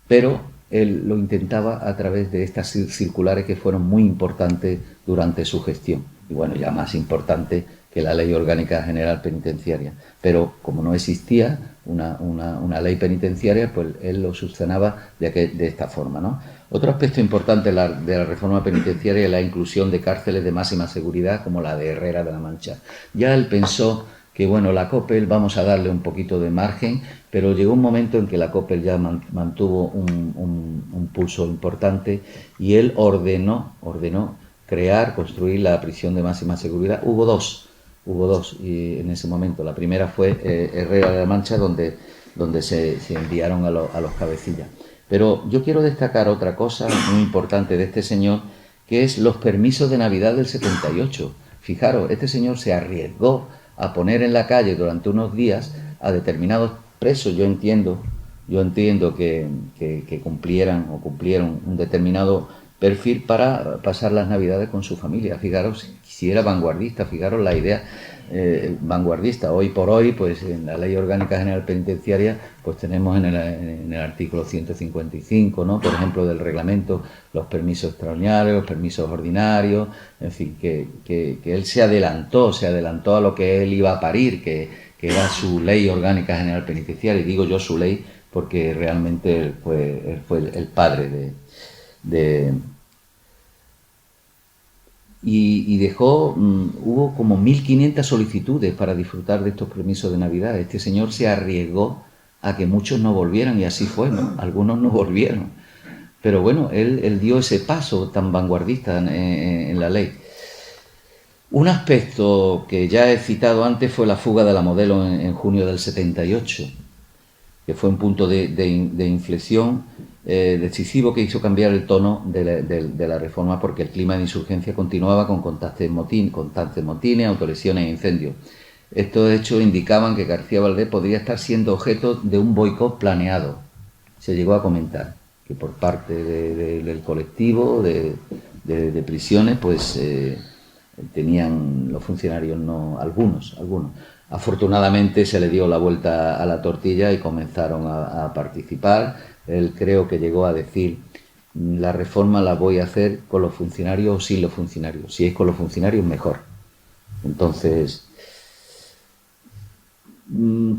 Pero él lo intentaba a través de estas circulares que fueron muy importantes durante su gestión. Y bueno, ya más importante que la Ley Orgánica General Penitenciaria. Pero como no existía una ley penitenciaria, pues él lo subsanaba de esta forma, ¿no? Otro aspecto importante de la reforma penitenciaria es la inclusión de cárceles de máxima seguridad como la de Herrera de la Mancha. Ya él pensó que, bueno, la COPEL vamos a darle un poquito de margen, pero llegó un momento en que la COPEL ya mantuvo un pulso importante y él ordenó construir la prisión de máxima seguridad. Hubo dos y en ese momento. La primera fue Herrera de la Mancha, donde se enviaron a los cabecillas. Pero yo quiero destacar otra cosa muy importante de este señor, que es los permisos de Navidad del 78. Fijaros, este señor se arriesgó a poner en la calle durante unos días a determinados presos. Yo entiendo yo entiendo que cumplieron un determinado perfil para pasar las Navidades con su familia. Fijaros si era vanguardista, fijaros la idea vanguardista. Hoy por hoy, pues en la Ley Orgánica General Penitenciaria, pues tenemos en el artículo 155, ¿no? Por ejemplo, del reglamento, los permisos extraordinarios, los permisos ordinarios, en fin, que él se adelantó a lo que él iba a parir, que era su Ley Orgánica General Penitenciaria, y digo yo su ley porque realmente él fue el padre y dejó, hubo como 1500 solicitudes para disfrutar de estos permisos de Navidad. Este señor se arriesgó a que muchos no volvieran, y así fue, ¿no? Algunos no volvieron. Pero bueno, él dio ese paso tan vanguardista en la ley. Un aspecto que ya he citado antes fue la fuga de la Modelo en junio del 78, que fue un punto de inflexión decisivo que hizo cambiar el tono de la reforma, porque el clima de insurgencia continuaba con constantes motines, autolesiones e incendios. Estos hechos indicaban que García Valdés podría estar siendo objeto de un boicot planeado. Se llegó a comentar que por parte del colectivo de prisiones, pues tenían los funcionarios, no, algunos. Afortunadamente se le dio la vuelta a la tortilla y comenzaron a participar. Él creo que llegó a decir: la reforma la voy a hacer con los funcionarios o sin los funcionarios. Si es con los funcionarios, mejor. Entonces,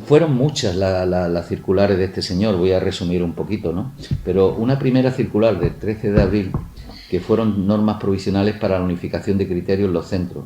fueron muchas las circulares de este señor, voy a resumir un poquito, ¿no? Pero una primera circular del 13 de abril, que fueron normas provisionales para la unificación de criterios en los centros,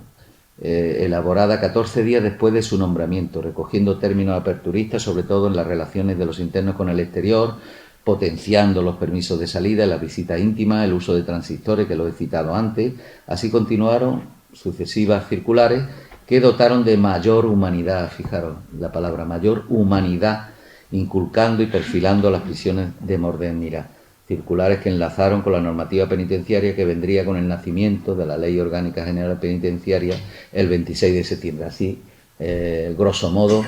elaborada 14 días después de su nombramiento, recogiendo términos aperturistas, sobre todo en las relaciones de los internos con el exterior, potenciando los permisos de salida, las visitas íntimas, el uso de transistores, que lo he citado antes. Así continuaron sucesivas circulares que dotaron de mayor humanidad, fijaros la palabra, mayor humanidad, inculcando y perfilando las prisiones de modernidad. Circulares que enlazaron con la normativa penitenciaria que vendría con el nacimiento de la Ley Orgánica General Penitenciaria el 26 de septiembre. Así, grosso modo,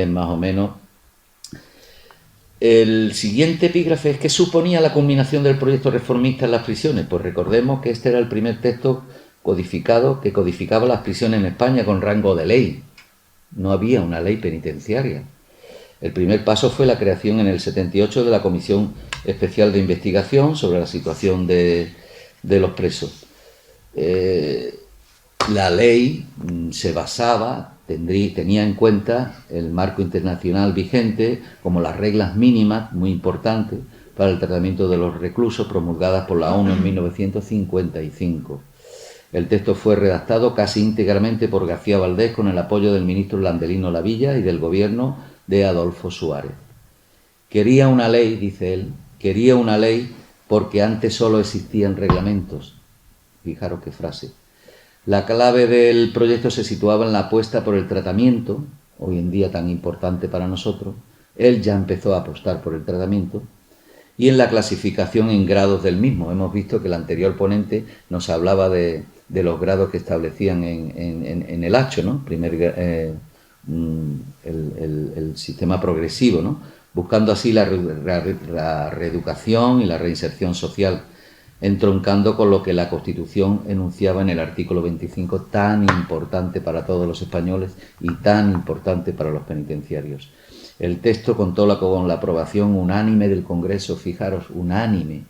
más o menos. El siguiente epígrafe es: ¿qué suponía la culminación del proyecto reformista en las prisiones? Pues recordemos que este era el primer texto codificado que codificaba las prisiones en España con rango de ley. No había una ley penitenciaria. El primer paso fue la creación en el 78 de la Comisión Especial de Investigación sobre la situación de los presos. La ley se basaba, tenía en cuenta el marco internacional vigente, como las reglas mínimas, muy importantes, para el tratamiento de los reclusos, promulgadas por la ONU en 1955. El texto fue redactado casi íntegramente por García Valdés, con el apoyo del ministro Landelino Lavilla y del gobierno de Adolfo Suárez. Quería una ley, dice él, quería una ley porque antes solo existían reglamentos. Fijaros qué frase. La clave del proyecto se situaba en la apuesta por el tratamiento, hoy en día tan importante para nosotros. Él ya empezó a apostar por el tratamiento, y en la clasificación en grados del mismo. Hemos visto que el anterior ponente nos hablaba de los grados que establecían en el Hacho, ¿no? El sistema progresivo, ¿no? Buscando así la reeducación y la reinserción social, entroncando con lo que la Constitución enunciaba en el artículo 25, tan importante para todos los españoles y tan importante para los penitenciarios. El texto contó con la aprobación unánime del Congreso, fijaros, unánime.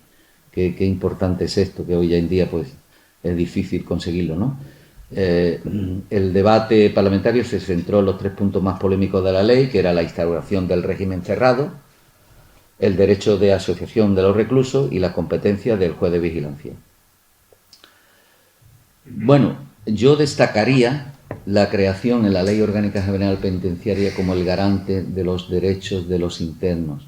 Qué importante es esto, que hoy en día pues es difícil conseguirlo, ¿no? El debate parlamentario se centró en los 3 puntos más polémicos de la ley, que era la instauración del régimen cerrado, el derecho de asociación de los reclusos y las competencias del juez de vigilancia. Bueno, yo destacaría la creación en la Ley Orgánica General Penitenciaria como el garante de los derechos de los internos,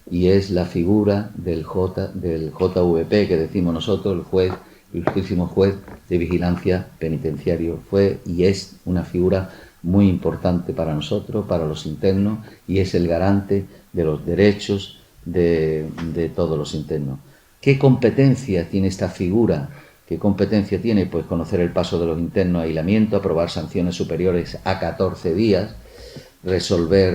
y es la figura del JVP, que decimos nosotros, el juez, ilustrísimo juez de vigilancia penitenciario. Fue y es una figura muy importante para nosotros, para los internos, y es el garante de los derechos de todos los internos. ¿Qué competencia tiene esta figura? ¿Qué competencia tiene? Pues conocer el paso de los internos a aislamiento, aprobar sanciones superiores a 14 días, resolver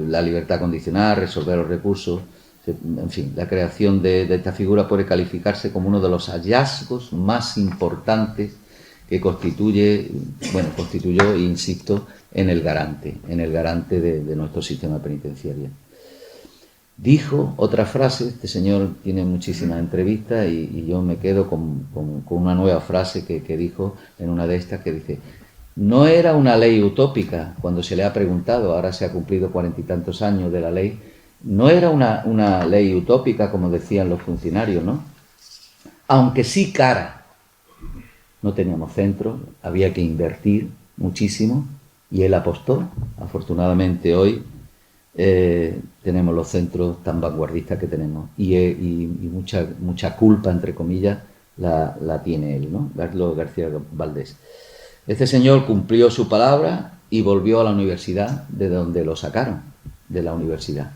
la libertad condicional, resolver los recursos, En fin, la creación de esta figura puede calificarse como uno de los hallazgos más importantes que constituyó, insisto, en el garante de nuestro sistema penitenciario. Dijo otra frase, este señor tiene muchísimas entrevistas y yo me quedo con una nueva frase que dijo en una de estas, que dice: no era una ley utópica, cuando se le ha preguntado, ahora se ha cumplido 40 y tantos años de la ley, no era una ley utópica, como decían los funcionarios, ¿no? Aunque sí cara. No teníamos centro, había que invertir muchísimo y él apostó. Afortunadamente hoy tenemos los centros tan vanguardistas que tenemos y mucha culpa, entre comillas, la tiene él, ¿no? Carlos García Valdés. Este señor cumplió su palabra y volvió a la universidad, de donde lo sacaron, de la universidad.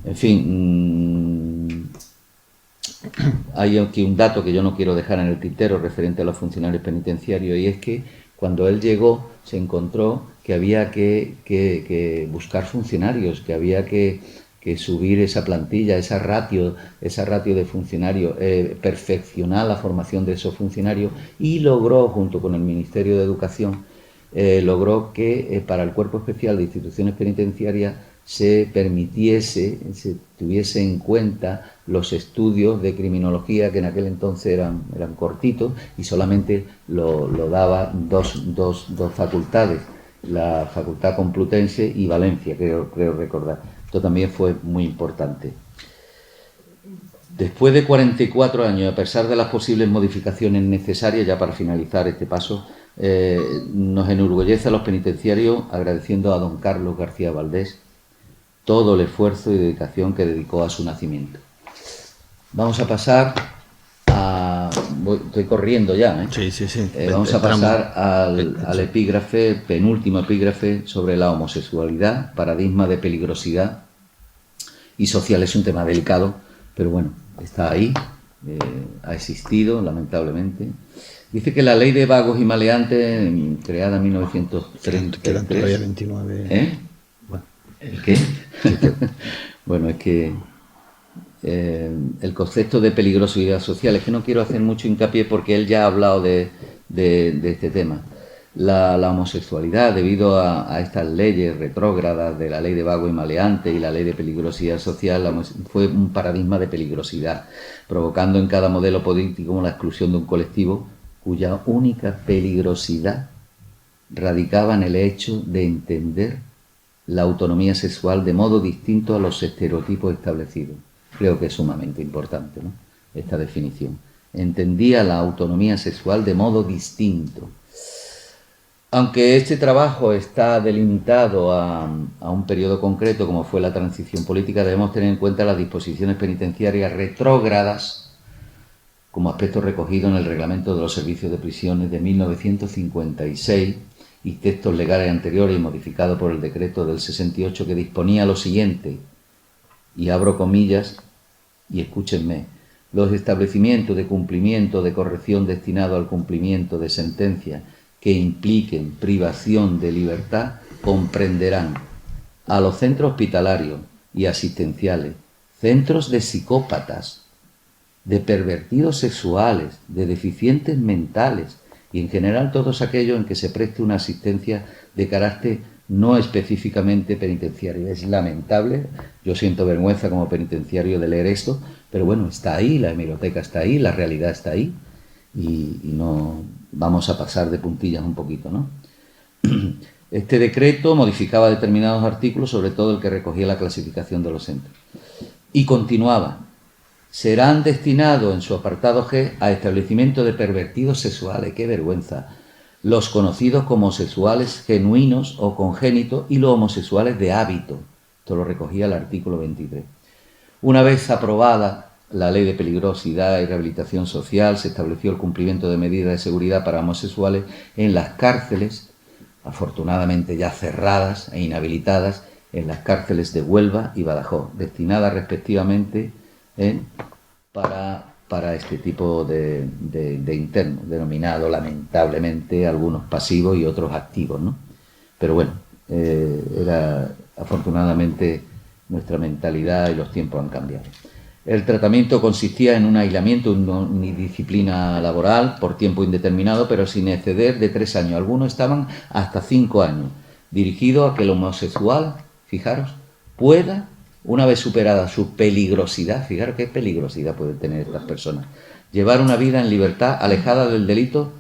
En fin, hay aquí un dato que yo no quiero dejar en el tintero referente a los funcionarios penitenciarios, y es que cuando él llegó se encontró que había que buscar funcionarios, que había que subir esa plantilla, esa ratio de funcionarios, perfeccionar la formación de esos funcionarios, y logró, junto con el Ministerio de Educación, logró que para el Cuerpo Especial de Instituciones Penitenciarias se tuviese en cuenta los estudios de criminología, que en aquel entonces eran cortitos y solamente lo daba dos facultades, la Facultad Complutense y Valencia, creo recordar. Esto también fue muy importante. Después de 44 años, a pesar de las posibles modificaciones necesarias, ya para finalizar este paso, nos enorgullece a los penitenciarios, agradeciendo a don Carlos García Valdés todo el esfuerzo y dedicación que dedicó a su nacimiento. Vamos a pasar a... Estoy corriendo ya, ¿eh? Sí. Vamos a pasar al epígrafe, penúltimo epígrafe, sobre la homosexualidad, paradigma de peligrosidad y social. Es un tema delicado, pero bueno, está ahí, ha existido, lamentablemente. Dice que la ley de vagos y maleantes, creada en 1933... Quedan todavía 29... Bueno. ¿Qué? Bueno, es que el concepto de peligrosidad social, es que no quiero hacer mucho hincapié porque él ya ha hablado de este tema. La homosexualidad, debido a estas leyes retrógradas de la ley de vago y maleante y la ley de peligrosidad social, fue un paradigma de peligrosidad, provocando en cada modelo político la exclusión de un colectivo cuya única peligrosidad radicaba en el hecho de entender la autonomía sexual de modo distinto a los estereotipos establecidos. Creo que es sumamente importante, ¿no?, esta definición. Entendía la autonomía sexual de modo distinto. Aunque este trabajo está delimitado a un periodo concreto, como fue la transición política, debemos tener en cuenta las disposiciones penitenciarias retrógradas como aspecto recogido en el Reglamento de los Servicios de Prisiones de 1956 y textos legales anteriores y modificado por el decreto del 68, que disponía lo siguiente, y abro comillas, y escúchenme: los establecimientos de cumplimiento de corrección destinados al cumplimiento de sentencias que impliquen privación de libertad comprenderán a los centros hospitalarios y asistenciales, centros de psicópatas, de pervertidos sexuales, de deficientes mentales, y en general todos aquellos en que se preste una asistencia de carácter no específicamente penitenciario. Es lamentable, yo siento vergüenza como penitenciario de leer esto, pero bueno, está ahí, la hemeroteca está ahí, la realidad está ahí, y no vamos a pasar de puntillas un poquito, ¿no? Este decreto modificaba determinados artículos, sobre todo el que recogía la clasificación de los centros. Y continuaba: serán destinados en su apartado G a establecimientos de pervertidos sexuales, qué vergüenza, los conocidos como homosexuales genuinos o congénitos y los homosexuales de hábito. Esto lo recogía el artículo 23. Una vez aprobada la Ley de Peligrosidad y Rehabilitación Social, se estableció el cumplimiento de medidas de seguridad para homosexuales en las cárceles, afortunadamente ya cerradas e inhabilitadas, en las cárceles de Huelva y Badajoz, destinadas respectivamente para este tipo de internos, denominado lamentablemente algunos pasivos y otros activos, ¿no? Pero bueno, era afortunadamente nuestra mentalidad y los tiempos han cambiado. El tratamiento consistía en un aislamiento, una disciplina laboral por tiempo indeterminado, pero sin exceder de 3 años. Algunos estaban hasta 5 años, dirigido a que el homosexual, fijaros, pueda, una vez superada su peligrosidad, fijaros qué peligrosidad pueden tener estas personas, llevar una vida en libertad, alejada del delito,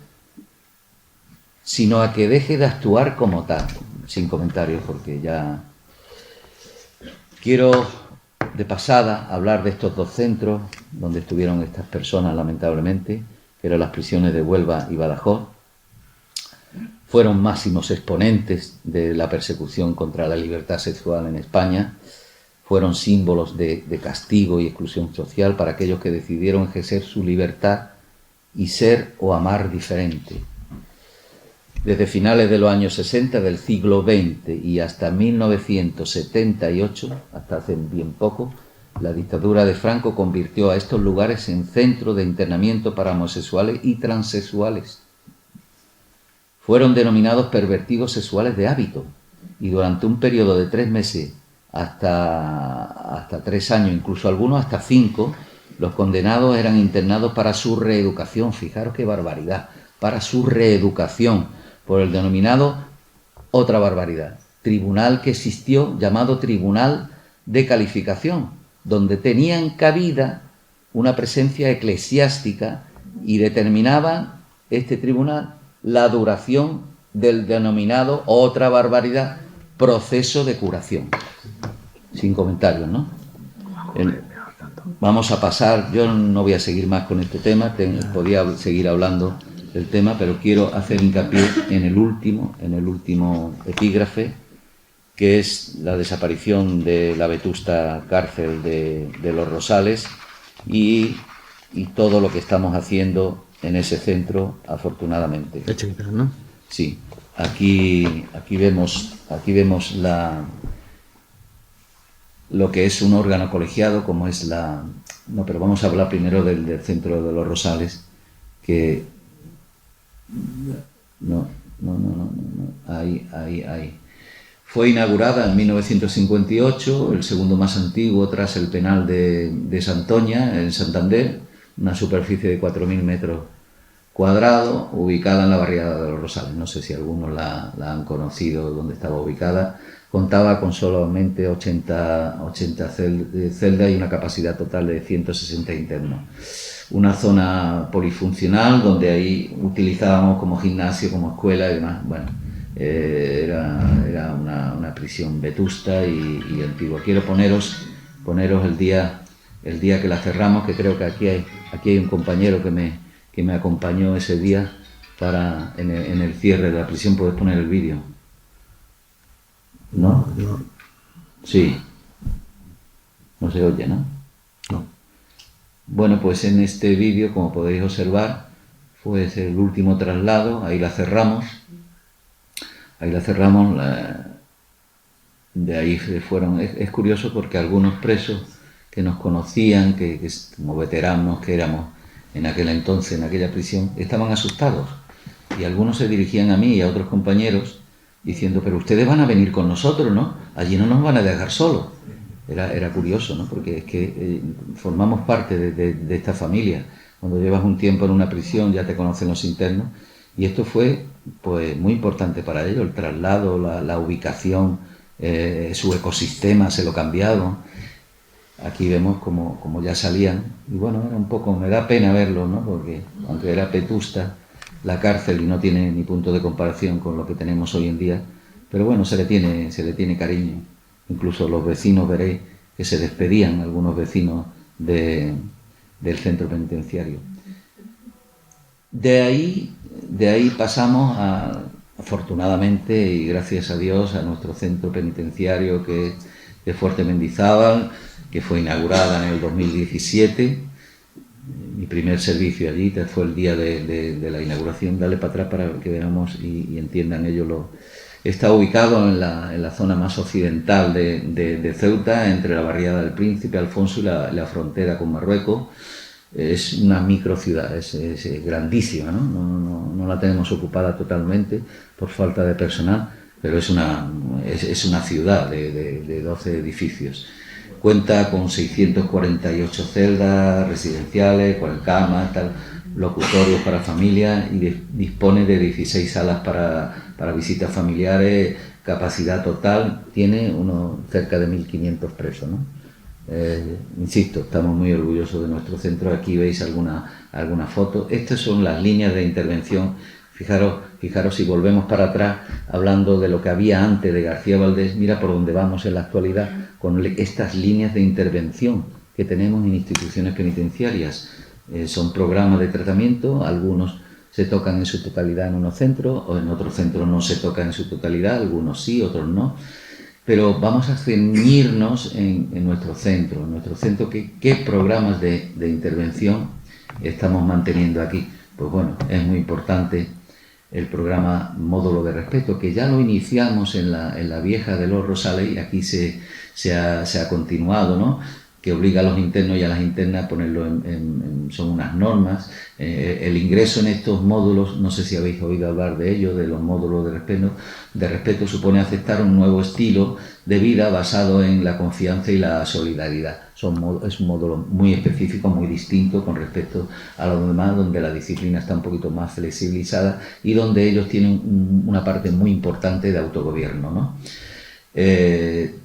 sino a que deje de actuar como tal. Sin comentarios, porque ya quiero de pasada hablar de estos 2 centros donde estuvieron estas personas, lamentablemente, que eran las prisiones de Huelva y Badajoz. Fueron máximos exponentes de la persecución contra la libertad sexual en España. Fueron símbolos de castigo y exclusión social para aquellos que decidieron ejercer su libertad y ser o amar diferente. Desde finales de los años 60 del siglo XX y hasta 1978, hasta hace bien poco, la dictadura de Franco convirtió a estos lugares en centros de internamiento para homosexuales y transexuales. Fueron denominados pervertidos sexuales de hábito y durante un periodo de 3 meses hasta 3 años, incluso algunos hasta 5, los condenados eran internados para su reeducación. Fijaros qué barbaridad, para su reeducación, por el denominado, otra barbaridad, tribunal que existió llamado Tribunal de Calificación, donde tenían cabida una presencia eclesiástica y determinaba este tribunal la duración del denominado, otra barbaridad, proceso de curación. Sin comentarios, ¿no? Vamos a pasar, yo no voy a seguir más con este tema, podía seguir hablando del tema, pero quiero hacer hincapié en el último epígrafe, que es la desaparición de la vetusta cárcel de Los Rosales y todo lo que estamos haciendo en ese centro, afortunadamente. ¿No? Sí, aquí vemos lo que es un órgano colegiado, como es la... No, pero vamos a hablar primero del centro de Los Rosales, que... No. Ahí. Fue inaugurada en 1958, el segundo más antiguo tras el penal de Santoña, en Santander, una superficie de 4.000 metros cuadrados, ubicada en la barriada de Los Rosales. No sé si algunos la han conocido, dónde estaba ubicada. Contaba con solamente 80 celdas y una capacidad total de 160 internos. Una zona polifuncional donde ahí utilizábamos como gimnasio, como escuela y demás. Bueno, era una prisión vetusta y antigua. Quiero poneros el día que la cerramos, que creo que aquí hay un compañero que me acompañó ese día en el cierre de la prisión. ¿Puedes poner el vídeo? ¿No? Sí. No se oye, ¿no? No. Bueno, pues en este vídeo, como podéis observar, fue el último traslado, ahí la cerramos, de ahí fueron, es curioso porque algunos presos que nos conocían, que como veteranos que éramos en aquel entonces, en aquella prisión, estaban asustados, y algunos se dirigían a mí y a otros compañeros, diciendo, pero ustedes van a venir con nosotros, ¿no? Allí no nos van a dejar solos. Era curioso, ¿no? Porque es que formamos parte de esta familia. Cuando llevas un tiempo en una prisión ya te conocen los internos, y esto fue pues muy importante para ellos, el traslado, la ubicación, su ecosistema se lo cambiaron. Aquí vemos como ya salían, y bueno, era un poco, me da pena verlo, ¿no? Porque aunque era vetusta la cárcel y no tiene ni punto de comparación con lo que tenemos hoy en día, pero bueno, se le tiene cariño. Incluso los vecinos, veréis que se despedían, algunos vecinos del centro penitenciario. De ahí pasamos afortunadamente y gracias a Dios, a nuestro centro penitenciario que es de Fuerte Mendizábal, que fue inaugurada en el 2017. Mi primer servicio allí fue el día de la inauguración. Dale para atrás para que veamos y entiendan ellos Está ubicado en la zona más occidental de Ceuta, entre la barriada del Príncipe Alfonso y la frontera con Marruecos. Es una microciudad, es grandísima, ¿no? No la tenemos ocupada totalmente por falta de personal, pero es una ciudad de 12 edificios. Cuenta con 648 celdas residenciales, con camas, locutorios para familias, y dispone de 16 salas para visitas familiares. Capacidad total, tiene cerca de 1.500 presos, ¿no? Insisto, estamos muy orgullosos de nuestro centro. Aquí veis alguna foto. Estas son las líneas de intervención. Fijaros si volvemos para atrás, hablando de lo que había antes de García Valdés, mira por dónde vamos en la actualidad con estas líneas de intervención que tenemos en instituciones penitenciarias. Son programas de tratamiento, algunos se tocan en su totalidad en unos centros, o en otros centros no se tocan en su totalidad, algunos sí, otros no. Pero vamos a ceñirnos en nuestro centro. ¿Qué programas de intervención estamos manteniendo aquí? Pues bueno, es muy importante el programa Módulo de Respeto, que ya lo iniciamos en la vieja de los Rosales, y aquí se ha continuado, ¿no? Que obliga a los internos y a las internas a ponerlo son unas normas. El ingreso en estos módulos, no sé si habéis oído hablar de ello, de los módulos de respeto, supone aceptar un nuevo estilo de vida basado en la confianza y la solidaridad. Es un módulo muy específico, muy distinto con respecto a los demás, donde la disciplina está un poquito más flexibilizada y donde ellos tienen una parte muy importante de autogobierno, ¿no?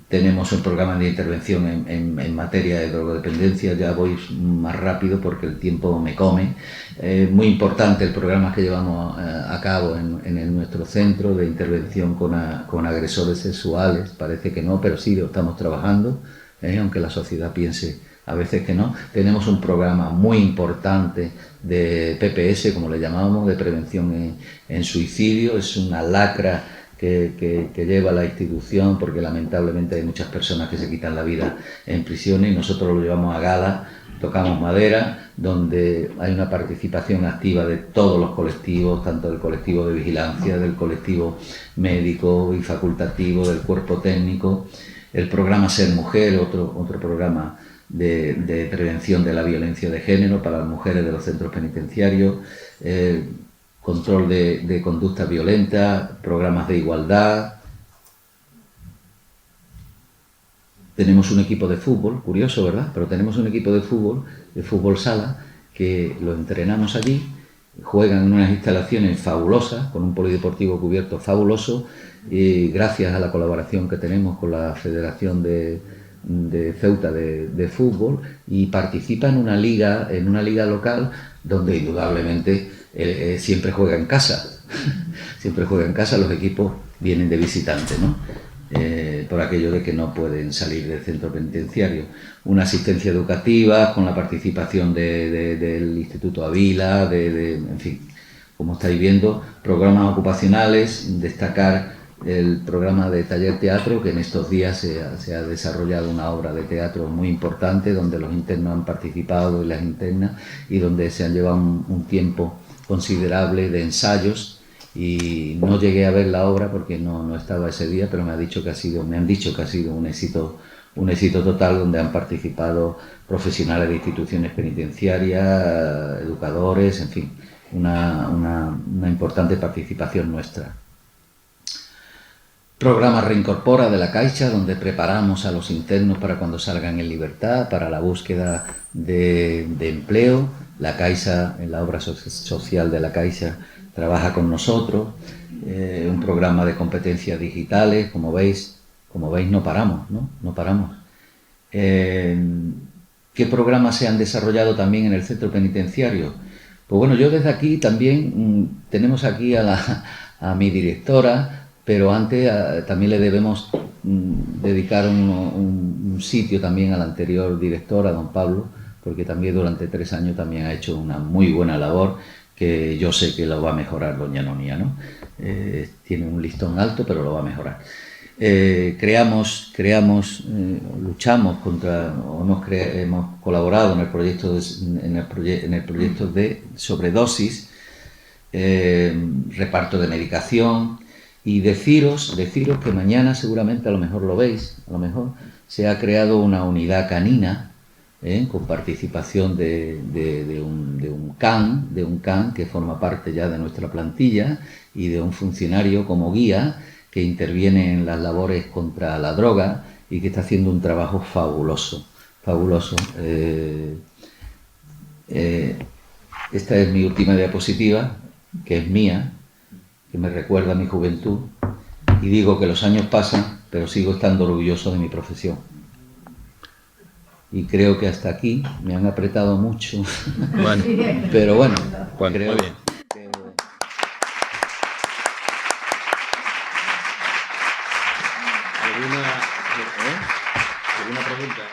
Tenemos un programa de intervención en materia de drogodependencia. Ya voy más rápido porque el tiempo me come. Muy importante el programa que llevamos a cabo en nuestro centro de intervención con agresores sexuales. Parece que no, pero sí lo estamos trabajando, aunque la sociedad piense a veces que no. Tenemos un programa muy importante de PPS, como le llamamos, de prevención en suicidio. Es una lacra que lleva la institución, porque lamentablemente hay muchas personas que se quitan la vida en prisiones, y nosotros lo llevamos a gala, tocamos madera, donde hay una participación activa de todos los colectivos, tanto del colectivo de vigilancia, del colectivo médico y facultativo, del cuerpo técnico. El programa Ser Mujer, otro programa de prevención de la violencia de género para las mujeres de los centros penitenciarios. Control de conducta violenta, programas de igualdad. Tenemos un equipo de fútbol, curioso, ¿verdad? Pero tenemos un equipo de fútbol sala, que lo entrenamos allí, juegan en unas instalaciones fabulosas, con un polideportivo cubierto fabuloso, y gracias a la colaboración que tenemos con la Federación de Ceuta de fútbol, y participa en una liga local, donde indudablemente siempre juega en casa. Siempre juega en casa, los equipos vienen de visitantes, ¿no? Por aquello de que no pueden salir del centro penitenciario. Una asistencia educativa con la participación del Instituto Avila, en fin, como estáis viendo, programas ocupacionales. Destacar el programa de taller teatro, que en estos días se ha desarrollado una obra de teatro muy importante, donde los internos han participado y las internas, y donde se han llevado un tiempo considerable de ensayos, y no llegué a ver la obra porque no estaba ese día, pero me han dicho que ha sido un éxito total, donde han participado profesionales de instituciones penitenciarias, educadores, en fin, una importante participación nuestra. Programa Reincorpora de la Caixa, donde preparamos a los internos para cuando salgan en libertad, para la búsqueda de empleo. La Caixa, en la obra social de la Caixa, trabaja con nosotros. Un programa de competencias digitales, como veis no paramos, ¿no? No paramos. ¿Qué programas se han desarrollado también en el centro penitenciario? Pues bueno, yo desde aquí también tenemos aquí a mi directora, pero antes también le debemos dedicar un sitio también al anterior director, a don Pablo, porque también durante 3 años también ha hecho una muy buena labor, que yo sé que lo va a mejorar doña Nonia, ¿no? Tiene un listón alto, pero lo va a mejorar. Luchamos contra, hemos colaborado en el proyecto de sobredosis, reparto de medicación. Y deciros que mañana, seguramente, a lo mejor lo veis, se ha creado una unidad canina, con participación de un can que forma parte ya de nuestra plantilla, y de un funcionario como guía, que interviene en las labores contra la droga y que está haciendo un trabajo fabuloso, fabuloso. Esta es mi última diapositiva, que es mía, que me recuerda a mi juventud, y digo que los años pasan, pero sigo estando orgulloso de mi profesión. Y creo que hasta aquí me han apretado mucho, Bueno, pero bueno, bueno, creo muy bien. que... ¿Alguna pregunta?